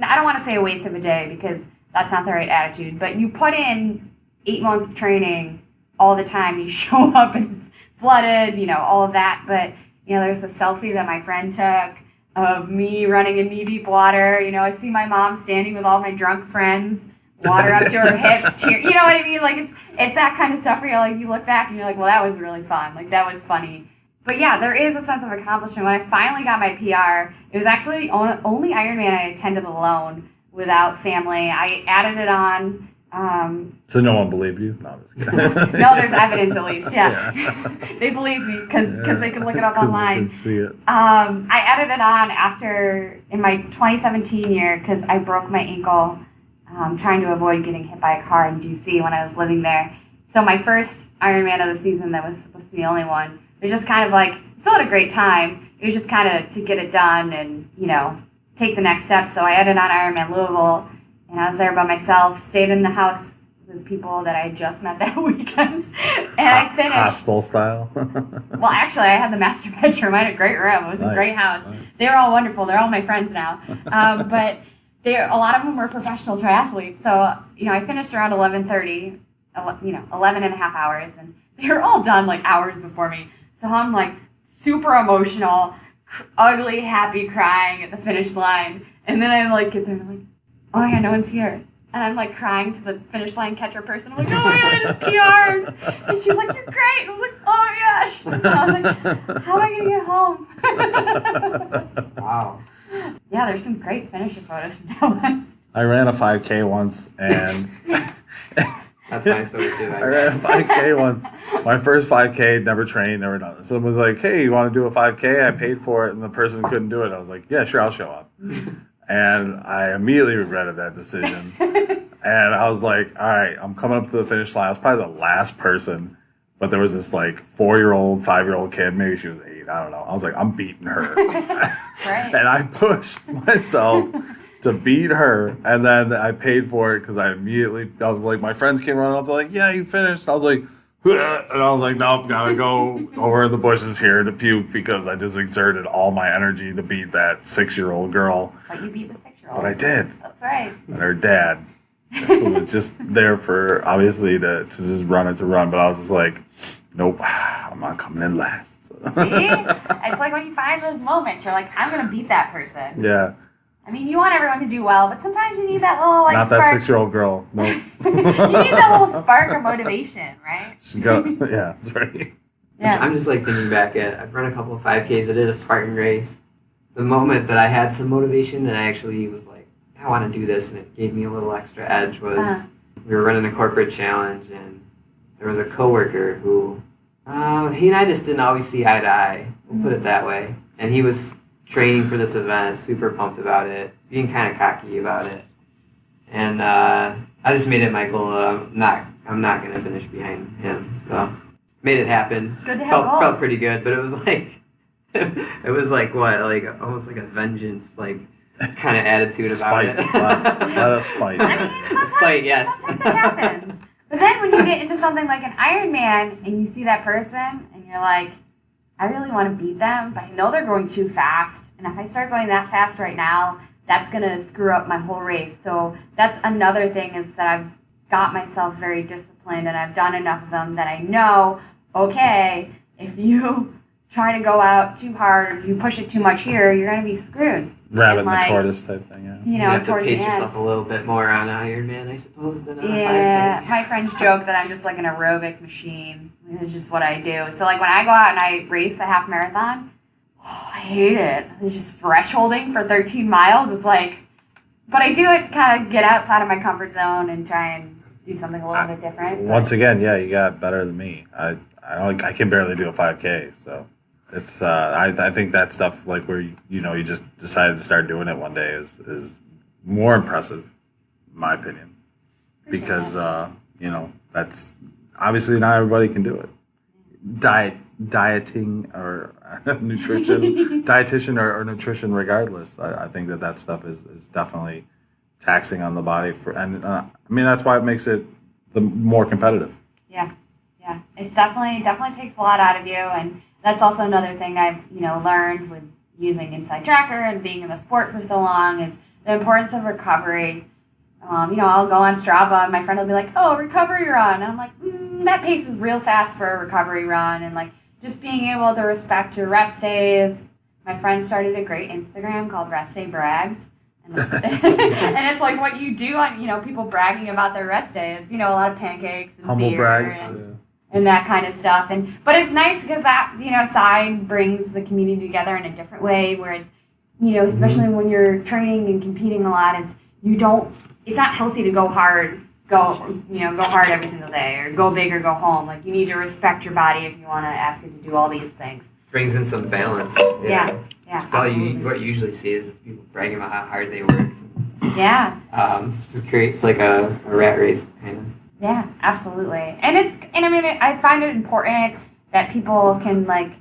I don't want to say a waste of a day because that's not the right attitude. But you put in 8 months of training all the time. You show up and it's flooded, all of that. But, there's a selfie that my friend took of me running in knee-deep water. I see my mom standing with all my drunk friends, water up to her hips, cheer. You know what I mean? Like, it's that kind of stuff where you look back and you're like, well, that was really fun. Like, that was funny. But, yeah, there is a sense of accomplishment. When I finally got my PR, it was actually the only Ironman I attended alone without family. I added it on. So no one believed you? No, I'm just kidding. No, there's evidence at least, yeah. They believe me because they can look it up online. See it. I added it on in my 2017 year because I broke my ankle trying to avoid getting hit by a car in DC when I was living there. So my first Ironman of the season that was supposed to be the only one, it was just kind of like, still had a great time. It was just kind of to get it done and, take the next step. So I added on Ironman Louisville. And I was there by myself, stayed in the house with people that I had just met that weekend. And I finished. Hostel style? Well, actually, I had the master bedroom. I had a great room. It was a great house. Nice. They were all wonderful. They're all my friends now. But a lot of them were professional triathletes. So, I finished around 11:30, 11 and a half hours, and they were all done like hours before me. So I'm like super emotional, ugly, happy, crying at the finish line. And then I like get there and I'm like, oh my God, no one's here. And I'm like crying to the finish line catcher person. I'm like, oh my God, I just PR'd. And she's like, you're great. And I was like, oh my gosh. And I was like, how am I going to get home? Wow. Yeah, there's some great finisher photos from that one. I ran a 5K once, and That's my story too. I ran a 5K once. My first 5K, never trained, never done it. Someone was like, hey, you want to do a 5K? I paid for it, and the person couldn't do it. I was like, yeah, sure, I'll show up. And I immediately regretted that decision. And I was like, all right, I'm coming up to the finish line. I was probably the last person, but there was this like 4-year-old, 5-year-old kid. Maybe she was 8. I don't know. I was like, I'm beating her. Right. And I pushed myself to beat her. And then I paid for it because I was like, my friends came running up. They're like, yeah, you finished. And I was like, and I was like, nope, gotta go over in the bushes here to puke because I just exerted all my energy to beat that 6-year-old girl. But you beat the 6-year-old. But I did. That's right. And her dad, who was just there for, obviously, to just run it to run. But I was just like, nope, I'm not coming in last. See? It's like when you find those moments, you're like, I'm going to beat that person. Yeah. I mean, you want everyone to do well, but sometimes you need that little, like, Not spark. that 6-year-old girl. Nope. You need that little spark of motivation, right? She's got, yeah, that's right. Yeah. I'm just like thinking back at, I've run a couple of 5Ks. I did a Spartan race. The moment that I had some motivation and I actually was like, I want to do this, and it gave me a little extra edge was we were running a corporate challenge, and there was a coworker who, he and I just didn't always see eye to eye. We'll put it that way. And he was training for this event, super pumped about it, being kind of cocky about it. And I just made it my goal that I'm not going to finish behind him. So made it happen. It's good to have goals. Felt pretty good, but it was like it was like what, like almost like a vengeance like kind of attitude about Spite. it. A lot of spite. I mean, sometimes, Spite, yes. sometimes it happens. But then when you get into something like an Ironman and you see that person and you're like, I really want to beat them, but I know they're going too fast. And if I start going that fast right now, that's going to screw up my whole race. So that's another thing is that I've got myself very disciplined and I've done enough of them that I know, okay, if you try to go out too hard or if you push it too much here, you're going to be screwed. Rabbit and like, the tortoise type thing, yeah. You You know, have to towards pace the yourself end. a little bit more on Ironman, I suppose, than on a 5K. Yeah, my friends joke that I'm just like an aerobic machine. It's just what I do. So like when I go out and I race a half marathon, I hate it. It's just thresholding for 13 miles. It's like, but I do it to kind of get outside of my comfort zone and try and do something a little bit different. Once again, yeah, you got better than me. I can barely do a 5K, so it's I think that stuff like where you just decided to start doing it one day is more impressive, in my opinion, because that's obviously not everybody can do it. Dieting or dietitian or nutrition, regardless. I think that stuff is definitely taxing on the body and I mean that's why it makes it the more competitive. Yeah. It's definitely takes a lot out of you, and that's also another thing I've learned with using Inside Tracker and being in the sport for so long is the importance of recovery. I'll go on Strava and my friend will be like, "Oh, recovery run," and I'm like, "That pace is real fast for a recovery run," and like just being able to respect your rest days. My friend started a great Instagram called Rest Day Brags. And it's like what you do on, people bragging about their rest days, a lot of pancakes and Humble beer brags. and that kind of stuff. But it's nice because that, side brings the community together in a different way, whereas, especially when you're training and competing a lot, it's not healthy to go hard every single day or go big or go home. Like you need to respect your body if you want to ask it to do all these things. Brings in some balance. Yeah. So what you usually see is people bragging about how hard they work. Yeah. Just creates like a rat race kind of. Yeah, absolutely. And I find it important that people can like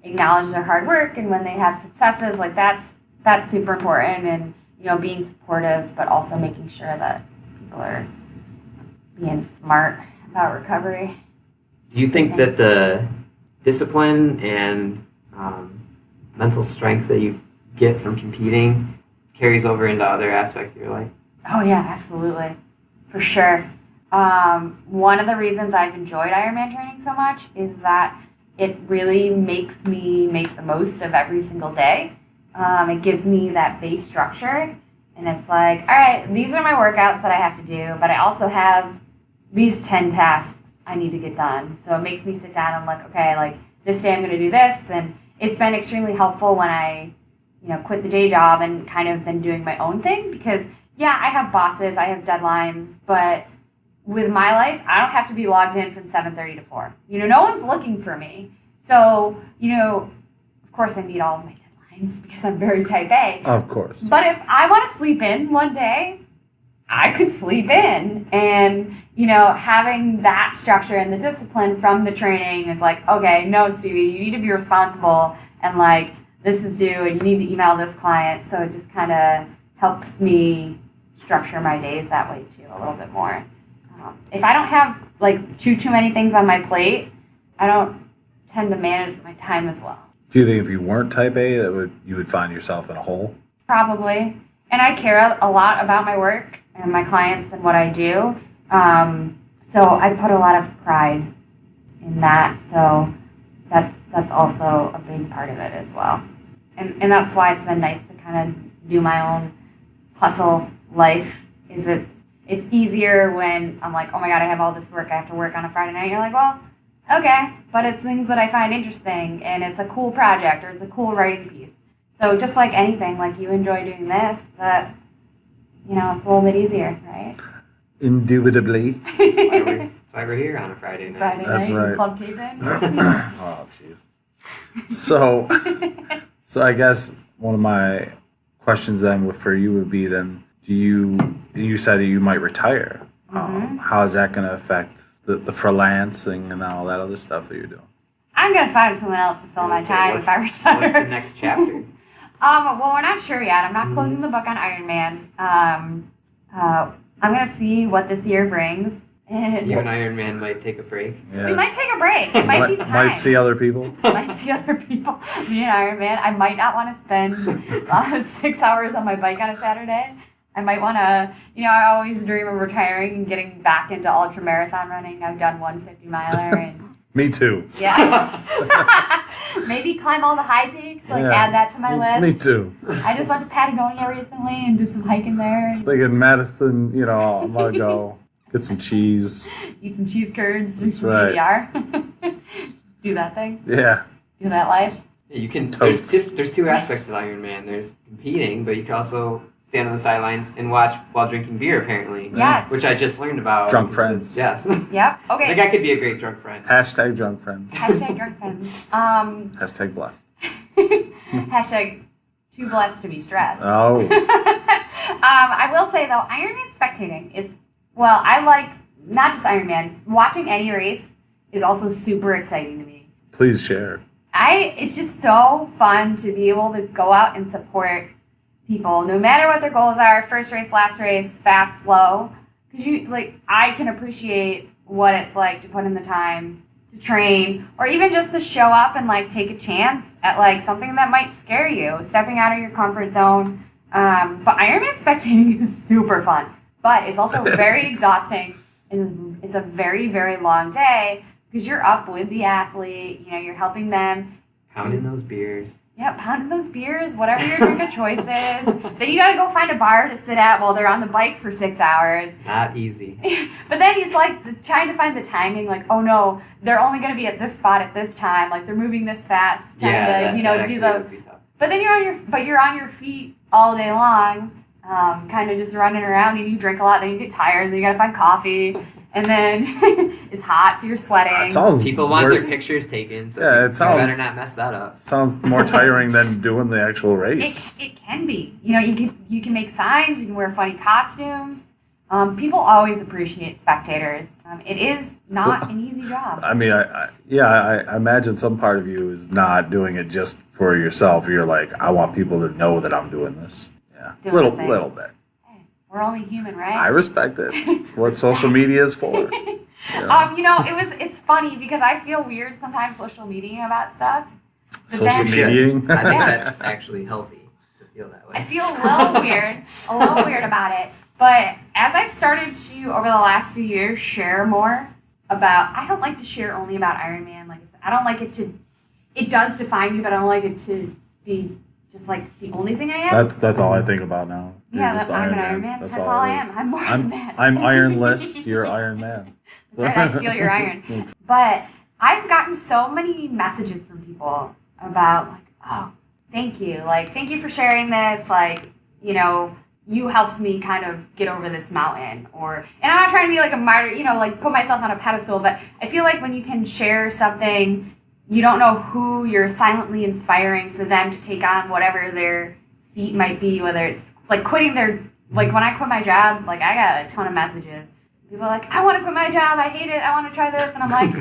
acknowledge their hard work, and when they have successes, like that's super important, and being supportive, but also making sure that people are being smart about recovery. Do you think that the discipline and mental strength that you get from competing carries over into other aspects of your life? Oh yeah, absolutely, for sure. One of the reasons I've enjoyed Ironman training so much is that it really makes me make the most of every single day. It gives me that base structure, and it's like, all right, these are my workouts that I have to do, but I also have these 10 tasks I need to get done. So it makes me sit down and like, okay, like this day I'm going to do this, and it's been extremely helpful when I, quit the day job and kind of been doing my own thing, because yeah, I have bosses, I have deadlines, but with my life, I don't have to be logged in from 7:30 to 4. No one's looking for me. So, of course I meet all of my deadlines because I'm very type A. Of course. But if I want to sleep in one day, I could sleep in. And, having that structure and the discipline from the training is like, okay, no, Stevie, you need to be responsible, and like, this is due, and you need to email this client. So it just kind of helps me structure my days that way too, a little bit more. If I don't have like too many things on my plate, I don't tend to manage my time as well. Do you think if you weren't type A, you would find yourself in a hole? Probably. And I care a lot about my work and my clients and what I do. So I put a lot of pride in that. So that's also a big part of it as well. And that's why it's been nice to kind of do my own hustle life. It's easier when I'm like, oh my God, I have all this work I have to work on a Friday night. You're like, well, okay, but it's things that I find interesting, and it's a cool project, or it's a cool writing piece. So just like anything, like you enjoy doing this, that, it's a little bit easier, right? Indubitably. That's why we're here on a Friday night. Friday That's night, right. Club Capon. Oh, jeez. So I guess one of my questions then for you would be then, you said you might retire. Mm-hmm. How is that going to affect the freelancing and all that other stuff that you're doing? I'm going to find someone else to fill my time if I retire. What's the next chapter? Well, we're not sure yet. I'm not closing the book on Ironman. I'm going to see what this year brings. You and Ironman might take a break. Yeah. We might take a break. It might be time. Might see other people. Might see other people. Me and Ironman. I might not want to spend 6 hours on my bike on a Saturday. I might want to, I always dream of retiring and getting back into ultra marathon running. I've done 150 miler and Me too. yeah. Maybe climb all the high peaks, add that to my list. Me too. I just went to Patagonia recently and did some hiking there. Just thinking Madison, I'm going to go get some cheese. Eat some cheese curds, drink That's some right. PBR. Do that thing. Yeah. Do that life. Yeah, you can. Totes. There's two aspects of Ironman. There's competing, but you can also stand on the sidelines and watch while drinking beer, apparently. Yes. Which I just learned about. Drunk friends. Yes. Yep. I Okay. think I could be a great drunk friend. Hashtag drunk friends. Hashtag drunk friends. Hashtag blessed. Hashtag too blessed to be stressed. Oh. I will say though, Ironman spectating is, well, I like not just Ironman. Watching any race is also super exciting to me. Please share. It's just so fun to be able to go out and support people, no matter what their goals are, first race, last race, fast, slow. Because I can appreciate what it's like to put in the time to train, or even just to show up and take a chance at something that might scare you, stepping out of your comfort zone. But Ironman spectating is super fun, but it's also very exhausting, and it's a very, very long day because you're up with the athlete. You're helping them. Pounding those beers. Yeah, pounding those beers, whatever your drink of choice is. Then you got to go find a bar to sit at while they're on the bike for 6 hours. Not easy. But then it's trying to find the timing, oh no, they're only going to be at this spot at this time. They're moving this fast. That do the. would be tough. But then you're on your feet all day long, kind of just running around, and you drink a lot. Then you get tired. And then you got to find coffee. And then it's hot, so you're sweating. People want their pictures taken, so you better not mess that up. Sounds more tiring than doing the actual race. It can be. You can make signs. You can wear funny costumes. People always appreciate spectators. It is not an easy job. I mean, I imagine some part of you is not doing it just for yourself. You're like, I want people to know that I'm doing this. Yeah, little bit. We're only human, right? I respect it. It's what social media is for. Yeah. It's funny because I feel weird sometimes social media about stuff. But Social mediaing? I think that's actually healthy. feel that way. I feel a little weird about it. But as I've started to, over the last few years, share more about, I don't like to share only about Ironman. Like I said, I don't like it to, it does define me, but I don't like it to be just like the only thing I am. That's all I think about now. Yeah, I'm an Iron Man. That's all I am. I'm more than that. I'm ironless. You're Iron Man. That's right, I steal your iron. But I've gotten so many messages from people about like, oh, thank you. Like, thank you for sharing this. Like, you know, you helped me kind of get over this mountain. And I'm not trying to be like a martyr, you know, like put myself on a pedestal, but I feel like when you can share something, you don't know who you're silently inspiring for them to take on whatever their feat might be, whether it's like quitting like when I quit my job, like I got a ton of messages. People are like, I want to quit my job, I hate it, I want to try this. And I'm like,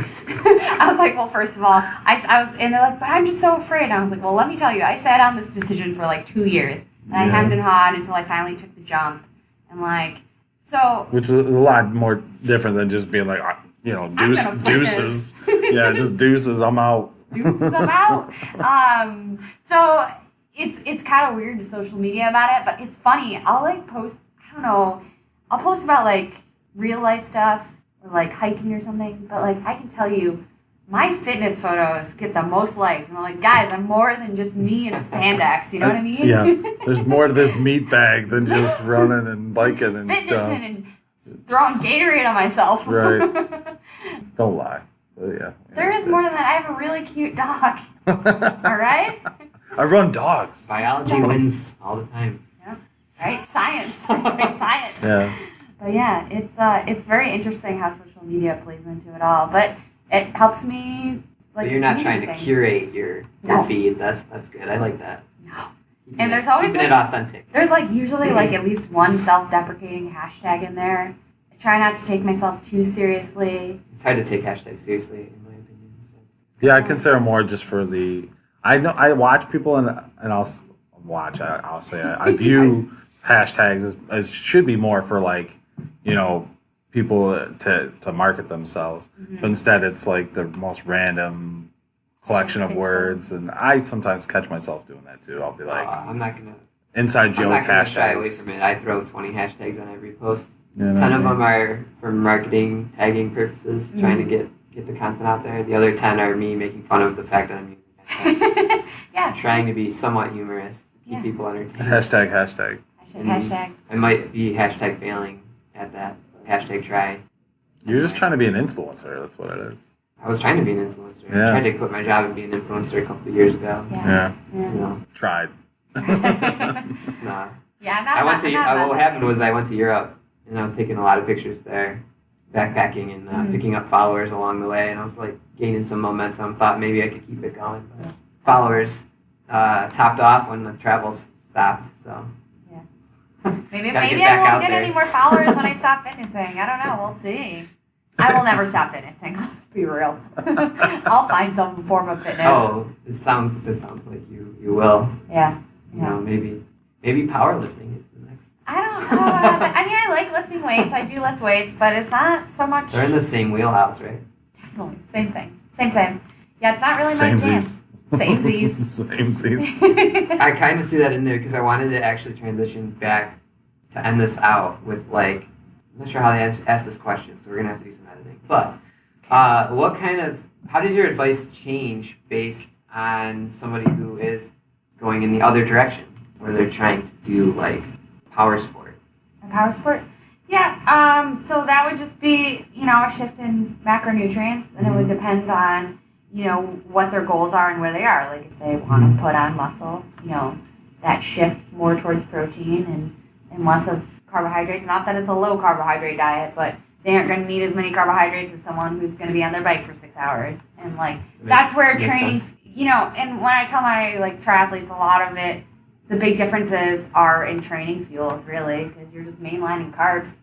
I was like, well, first of all, and they're like, but I'm just so afraid. And I was like, well, let me tell you, I sat on this decision for like 2 years. And I hemmed and hawed until I finally took the jump. And like, so. Which is a lot more different than just being like, you know, deuces. Yeah, just deuces, I'm out. Deuces, I'm out. So it's kind of weird to social media about it, but it's funny. I'll like post, I don't know, I'll post about like real life stuff or like hiking or something, but like I can tell you, my fitness photos get the most likes. And I'm like, guys, I'm more than just me in spandex. You know what I mean? Yeah. There's more to this meat bag than just running and biking and fitness stuff. And throwing Gatorade on myself. Right. Don't lie. But yeah. There is more than that. I have a really cute dog. All right? I run dogs. Biology wins all the time. Yeah. Right? Science. Science. Yeah. But yeah, it's very interesting how social media plays into it all. But it helps me. Like, but you're not trying to curate your feed. That's good. I like that. No. And there's always keeping it authentic. There's like usually like at least one self-deprecating hashtag in there. I try not to take myself too seriously. It's hard to take hashtags seriously, in my opinion. So. Yeah, I consider more just for the. I know I watch people and I'll say I view hashtags as should be more for like, you know, people to market themselves, but instead it's like the most random collection of words, and I sometimes catch myself doing that too. I'll be like, I'm not gonna inside joke hashtags. Shy away from it. I throw 20 hashtags on every post. Yeah, 10 of them are for marketing, tagging purposes, trying to get the content out there. The other 10 are me making fun of the fact that I'm using hashtags. Yeah. Trying to be somewhat humorous to keep people entertained. Hashtag. Hashtag. I might be hashtag failing at that. Hashtag try. You're just trying to be an influencer. That's what it is. I was trying to be an influencer. Yeah. I tried to quit my job and be an influencer a couple of years ago. Yeah. You know. Tried. Nah. Yeah, what happened was I went to Europe and I was taking a lot of pictures there, backpacking and picking up followers along the way, and I was like gaining some momentum. Thought maybe I could keep it going, but followers topped off when the travel stopped. So maybe I won't get any more followers when I stop fitnessing. I don't know. We'll see. I will never stop fitnessing. Let's be real. I'll find some form of fitness. Oh, it sounds like you will. Yeah. You know, maybe powerlifting is the next. I don't know. I mean, I like lifting weights. I do lift weights, but it's not so much. They're in the same wheelhouse, right? Definitely. Same thing. Same. Yeah, it's not really my jam. Samesies. I kind of threw that in there because I wanted to actually transition back to end this out with like, I'm not sure how they asked this question, so we're gonna have to do some editing. But how does your advice change based on somebody who is going in the other direction, where they're trying to do like power sport? A power sport? Yeah. So that would just be, a shift in macronutrients, and it would depend on, what their goals are and where they are. Like if they want to put on muscle, that shift more towards protein and less of carbohydrates. Not that it's a low carbohydrate diet, but they aren't going to need as many carbohydrates as someone who's going to be on their bike for 6 hours. And that's where training, and when I tell my triathletes, a lot of it, the big differences are in training fuels, really, because you're just mainlining carbs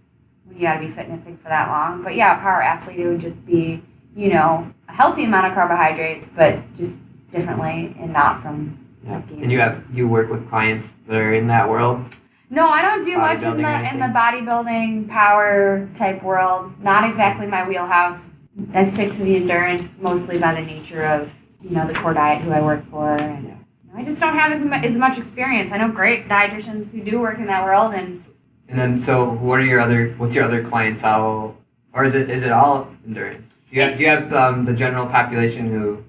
when you got to be fitnessing for that long. But yeah, a power athlete, it would just be, a healthy amount of carbohydrates, but just differently and not from. Yeah. And you work with clients that are in that world? No, I don't do much in the bodybuilding power type world. Not exactly my wheelhouse. I stick to the endurance mostly by the nature of the core diet who I work for. And I just don't have as much experience. I know great dietitians who do work in that world, and then so what's your other clientele, or is it all endurance? Do you have the general population who,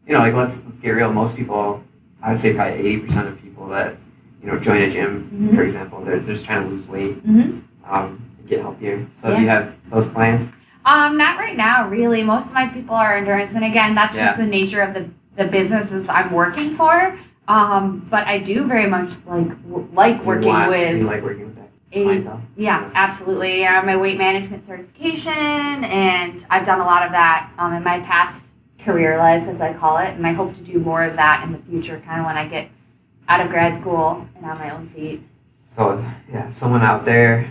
like let's get real. Most people, I would say probably 80% of people that join a gym, for example, they're just trying to lose weight, get healthier. So do you have those clients? Not right now, really. Most of my people are endurance, and again, that's just the nature of the businesses I'm working for. But I do very much like working with. You like working with that clientele? Yeah, absolutely. I have my weight management certification, and I've done a lot of that in my past career life, as I call it, and I hope to do more of that in the future, kind of when I get out of grad school and on my own feet. So, if someone out there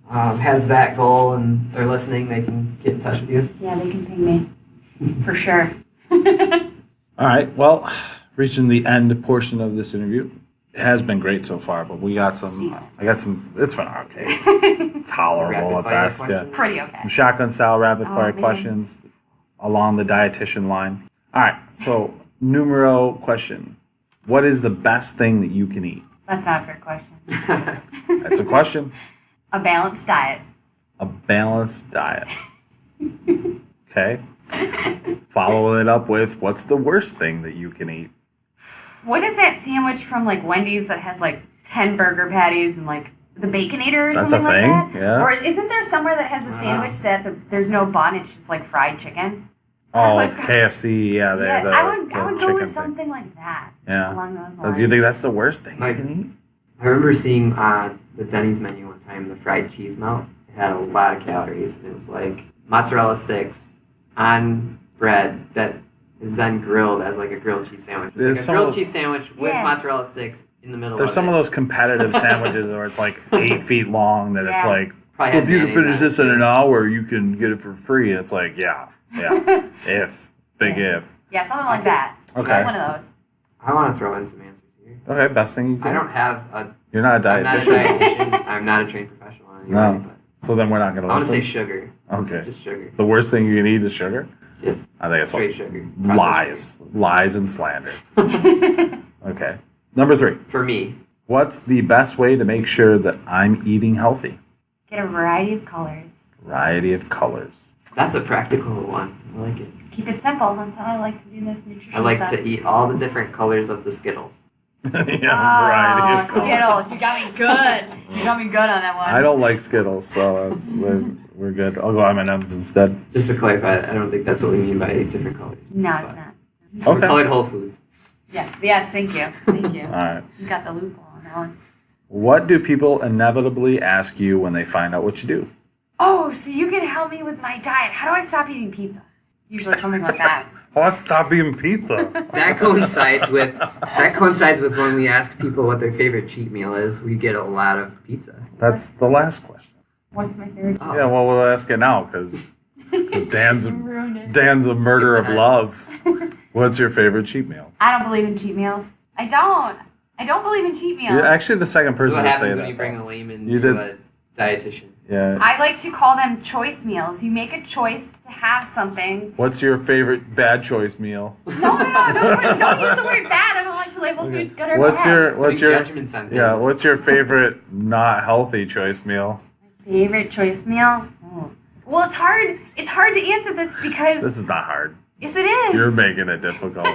has that goal and they're listening, they can get in touch with you? Yeah, they can ping me. For sure. All right. Well, reaching the end portion of this interview. It has been great so far, but I got some, it's been okay. Tolerable at best. Yeah. Pretty okay. Some shotgun style rapid fire questions along the dietitian line. All right. So, numero question. What is the best thing that you can eat? That's not a fair question. That's a question. A balanced diet. A balanced diet. Okay. Follow it up with, what's the worst thing that you can eat? What is that sandwich from Wendy's that has 10 burger patties and the Baconator or That's something a thing? like that? Yeah. Or isn't there somewhere that has a sandwich that there's no bun, it's just fried chicken? Oh, KFC, yeah. I would go chicken with something like that. Yeah. Along those lines. Do you think that's the worst thing you can eat? I remember seeing the Denny's menu one time, the fried cheese melt. It had a lot of calories. It was mozzarella sticks on bread that is then grilled as a grilled cheese sandwich. It's a grilled cheese sandwich with mozzarella sticks in the middle. There's some of those competitive sandwiches where it's 8 feet long that it's well, if you can finish this in an hour, you can get it for free. And it's yeah. If. Big if. Yeah, something like that. Okay. One of those. I want to throw in some answers here. Okay, best thing you can. I don't have You're not a dietitian. I'm not a trained professional anyway. No. So then we're not going to I listen? want to say sugar. Okay. Just sugar. The worst thing you can eat is sugar? Just I think it's straight sugar. Lies. Lies and slander. Okay. Number 3. For me. What's the best way to make sure that I'm eating healthy? Get a variety of colors. Variety of colors. That's a practical one. I like it. Keep it simple. That's how I like to do this nutrition I like stuff. to eat all the different colors of the Skittles. Variety of colors. Skittles. You got me good. You got me good on that one. I don't like Skittles, so we're good. I'll go M&M's instead. Just to clarify, I don't think that's what we mean by different colors. No, it's not. Okay. Colored Whole Foods. Yes, thank you. Thank you. All right. You got the loophole on that one. What do people inevitably ask you when they find out what you do? Oh, so you can help me with my diet. How do I stop eating pizza? Usually something like that. Let's stop eating pizza. That coincides with when we ask people what their favorite cheat meal is. We get a lot of pizza. That's the last question. What's my favorite? Oh. Yeah, well, we'll ask it now because Dan's a murder of love. What's your favorite cheat meal? I don't believe in cheat meals. I don't believe in cheat meals. You're actually the second person What to say happens that. when you bring a layman You to did. a dietitian? Yeah. I like to call them choice meals. You make a choice to have something. What's your favorite bad choice meal? No, don't use the word bad. I don't like to label foods good or What's bad. your Judgments on yeah? things. What's your favorite not healthy choice meal? Favorite choice meal? Oh. Well, it's hard. It's hard to answer this because This is not hard. yes, it is. You're making it difficult.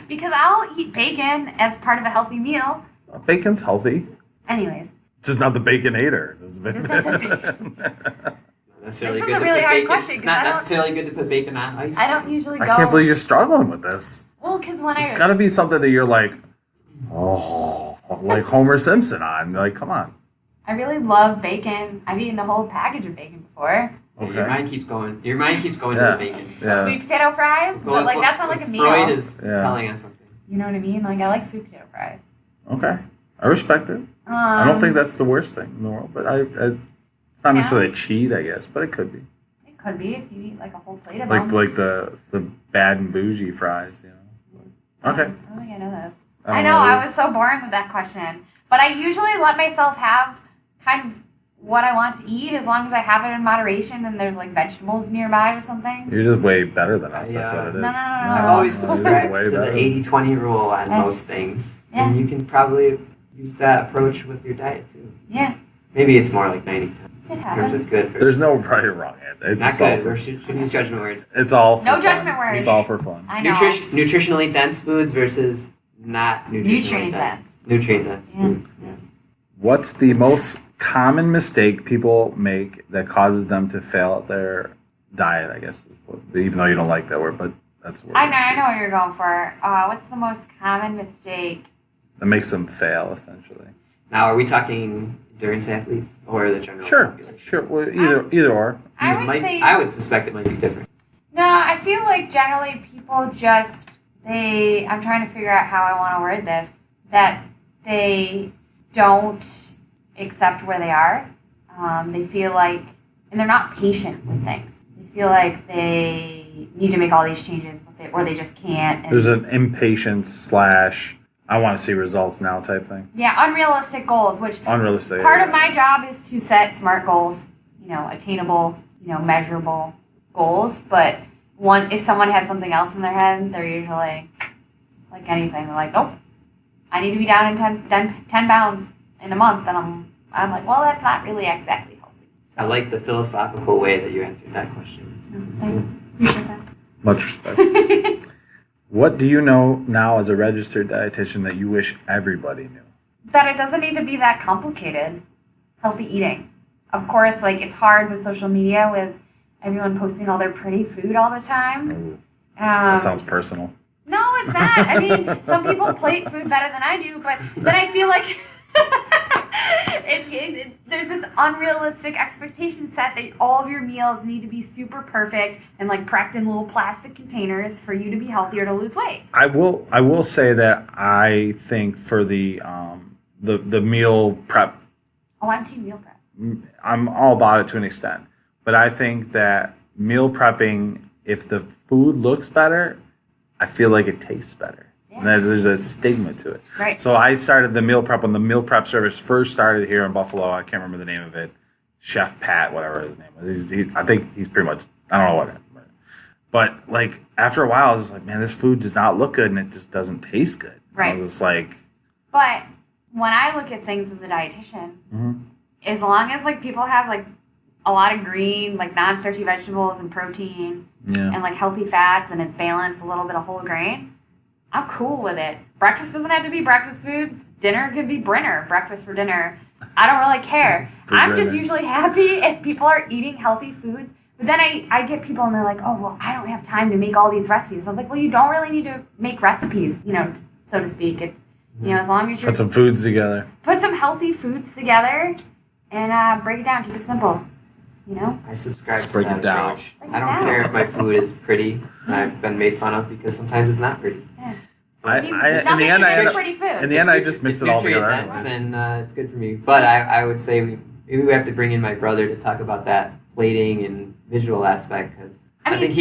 Because I'll eat bacon as part of a healthy meal. Bacon's healthy. Anyways, Just not the Baconator. Just not the Necessarily This good is a to really put hard bacon. question, It's 'cause not I don't- necessarily good to put bacon on ice. I don't usually go. I can't believe you're struggling with this. Well, because when It's got to be something that you're like Homer Simpson on. Like, come on. I really love bacon. I've eaten a whole package of bacon before. Your Okay. mind keeps going. Your mind keeps going Yeah. to the bacon. Yeah. Sweet potato fries, So but what- that's not like a meal. Freud is Yeah. telling us something. You know what I mean? I like sweet potato fries. Okay. I respect it. I don't think that's the worst thing in the world, but it's not necessarily a cheat, I guess, but it could be. It could be if you eat like a whole plate of Like them. like the bad and bougie fries, you know. Okay. I don't think I know this. don't I know, know. I was so boring with that question. But I usually let myself have kind of what I want to eat as long as I have it in moderation and there's like vegetables nearby or something. You're just way better than us. That's what it is. No. I've always subscribed way to the better. 80-20 rule on most things. Yeah. And you can probably use that approach with your diet too. Yeah. Maybe it's more like 90-10 It in terms happens. of good. There's no right or wrong answer. It's Not just all good. for, We shouldn't use judgment words. it's all for No fun. judgment words. It's all for fun. I know. Nutritionally dense foods versus not nutritionally Nutrient dense. dense. Nutrient dense Yeah. foods. Yes. What's the most common mistake people make that causes them to fail at their diet, I guess, even though you don't like that word, but that's the word. I know what you're going for. What's the most common mistake? That makes them fail, essentially. Now, are we talking endurance athletes or the general population? Sure. Well, either or. I would say. I would suspect it might be different. No, I feel like generally people just I'm trying to figure out how I want to word this. That they don't accept where they are. They feel like, and they're not patient with things. They feel like they need to make all these changes, or they just can't. And There's an impatience / I want to see results now type thing. yeah, unrealistic goals, which Unrealistic. part of my job is to set SMART goals, attainable, measurable goals. But if someone has something else in their head, they're usually like anything. They're like, nope, I need to be down in 10 pounds in a month. And I'm like, well, that's not really exactly healthy. I like the philosophical way that you answered that question. Thanks. Much respect. What do you know now as a registered dietitian that you wish everybody knew? That it doesn't need to be that complicated. Healthy eating. Of course, it's hard with social media with everyone posting all their pretty food all the time. That sounds personal. No, it's not. I mean, some people plate food better than I do, but then I feel like there's this unrealistic expectation set that all of your meals need to be super perfect and packed in little plastic containers for you to be healthy or to lose weight. I will say that I think for the meal prep, Oh, I'm team meal prep. I'm all about it to an extent. But I think that meal prepping, if the food looks better, I feel like it tastes better. Yeah. And there's a stigma to it. Right. So I started the meal prep when the meal prep service first started here in Buffalo. I can't remember the name of it. Chef Pat, whatever his name was. I think he's pretty much, I don't know what it is. But after a while, I was just like, man, this food does not look good and it just doesn't taste good. Right. I was just like. But when I look at things as a dietitian, as long as people have a lot of green, non-starchy vegetables and protein and healthy fats and it's balanced, a little bit of whole grain, I'm cool with it. Breakfast doesn't have to be breakfast foods. Dinner could be Brinner, breakfast for dinner. I don't really care. I'm just usually happy if people are eating healthy foods. But then I get people and they're like, oh, well, I don't have time to make all these recipes. I was like, well, you don't really need to make recipes, so to speak. It's, as long as you're... Put some foods together. Put some healthy foods together and break it down. Keep it simple, I subscribe to Break that it down. approach. Break it I don't down. care if my food is pretty. I've been made fun of because sometimes it's not pretty. Yeah. In Nothing the end, against pretty food. in the end, I just mix it all together. Dense and it's good for me. But I would say maybe we have to bring in my brother to talk about that plating and visual aspect because I think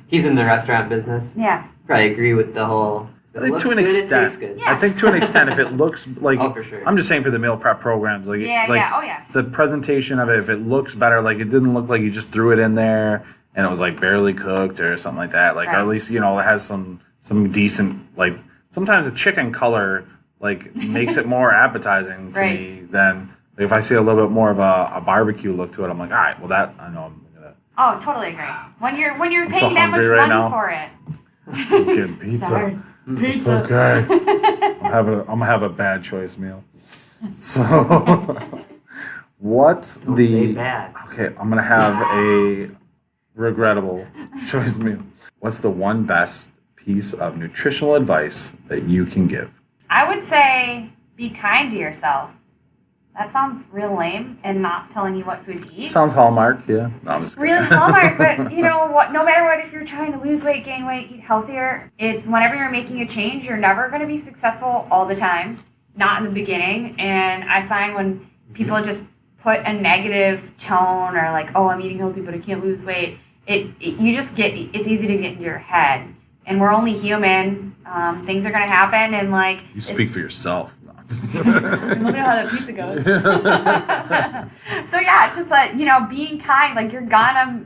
he's in the restaurant business. Yeah. Probably agree with the whole. I think to an extent. It tastes good. Yeah. I think to an extent, if it looks like, Oh, for sure. I'm just saying for the meal prep programs, Oh, yeah. the presentation of it, if it looks better, it didn't look like you just threw it in there and it was barely cooked or something like that, or at least it has some decent sometimes a chicken color makes it more appetizing to Right. me than if I see a little bit more of a barbecue look to it. I'm like, all right, well that I know I'm gonna. Oh, totally agree. When you're I'm paying so that much hungry right money now. for it. Get pizza. Sorry. It's okay. I'm gonna have a bad choice meal. So, what's Don't say the bad. okay? I'm gonna have a regrettable choice meal. What's the one best piece of nutritional advice that you can give? I would say be kind to yourself. That sounds real lame and not telling you what food to eat. Sounds Hallmark, yeah. No, I'm just kidding. Really Hallmark, but you know what? No matter what, if you're trying to lose weight, gain weight, eat healthier, it's whenever you're making a change, you're never going to be successful all the time. Not in the beginning. And I find when people just put a negative tone or oh, I'm eating healthy, but I can't lose weight, it's easy to get into your head. And we're only human. Things are going to happen, and You speak for yourself. No, I'm Let me know how that pizza goes. So yeah, it's just like, being kind. Like, you're gonna,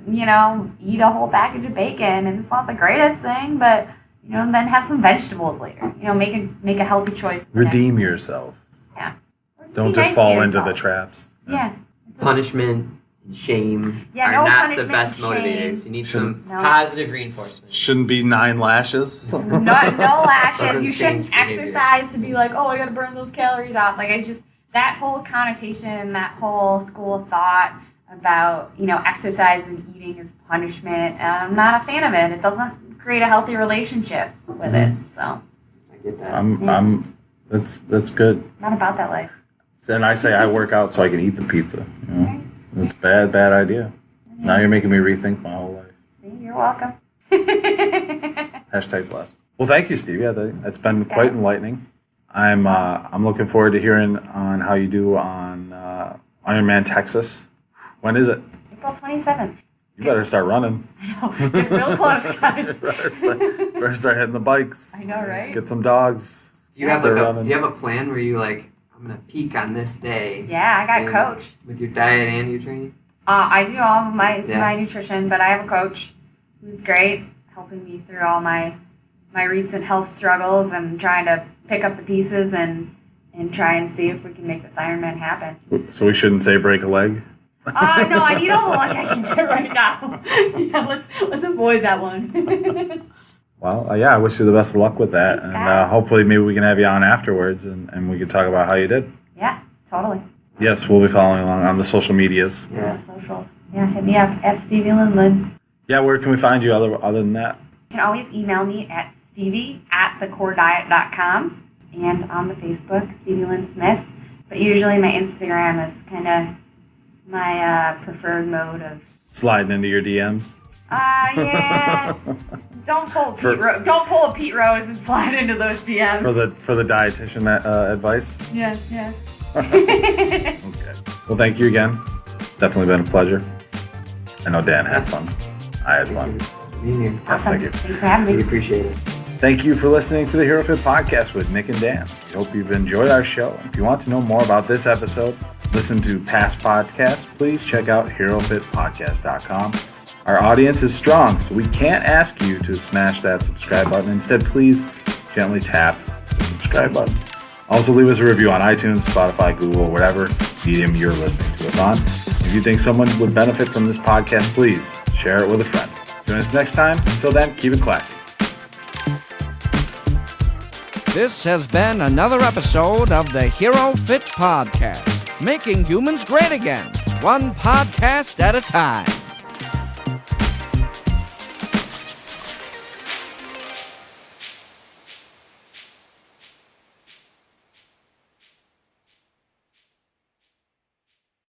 eat a whole package of bacon, and it's not the greatest thing, but, then have some vegetables later. Make a healthy choice. Redeem yourself. Yeah. Don't just fall into the traps. Yeah. Punishment and shame are no not the punishment best and shame. motivators. You need some positive reinforcement. Shouldn't be 9 lashes. No lashes. Doesn't You shouldn't change behavior. exercise to be like, oh, I gotta burn those calories off. Like, that whole connotation, that whole school of thought about, exercise and eating as punishment, I'm not a fan of it. It doesn't create a healthy relationship with it. So I get that. That's good. not about that life. Then I say I work out so I can eat the pizza. It's bad idea. Now you're making me rethink my whole life. See, you're welcome. Hashtag blessed. Well, thank you, Stevie. It's been quite enlightening. I'm looking forward to hearing on how you do on Ironman Texas. When is it? April 27th. You better start running. I know. Get real close, guys. better start hitting the bikes. I know, right? Get some dogs. Do you have a plan where you I'm gonna peak on this day? Yeah, I got a coach. With your diet and your training? I do all of my nutrition, but I have a coach who's great, helping me through all my recent health struggles and trying to pick up the pieces and try and see if we can make this Ironman happen. So we shouldn't say break a leg? No, I need all the luck I can get right now. Yeah, let's avoid that one. Well, I wish you the best of luck with that. Thanks, and hopefully maybe we can have you on afterwards and we can talk about how you did. Yeah, totally. Yes, we'll be following along on the social medias. Yeah, socials. Yeah, hit me up at Stevie Lyn. Yeah, where can we find you other than that? You can always email me at stevie@thecorediet.com and on the Facebook, Stevie Lyn Smith. But usually my Instagram is kind of my preferred mode of sliding into your DMs. Yeah. Don't pull a Pete Rose and slide into those DMs. For the dietitian advice. Yeah. Okay. Well, thank you again. It's definitely been a pleasure. I know Dan had fun. I had fun. Yes, Awesome. Thank you. Thanks for having me. We appreciate it. Thank you for listening to the HeroFit podcast with Nick and Dan. We hope you've enjoyed our show. If you want to know more about this episode, listen to past podcasts, please check out HeroFitPodcast.com. Our audience is strong, so we can't ask you to smash that subscribe button. Instead, please gently tap the subscribe button. Also, leave us a review on iTunes, Spotify, Google, whatever medium you're listening to us on. If you think someone would benefit from this podcast, please share it with a friend. Join us next time. Until then, keep it classy. This has been another episode of the HeroFit Podcast, making humans great again, one podcast at a time.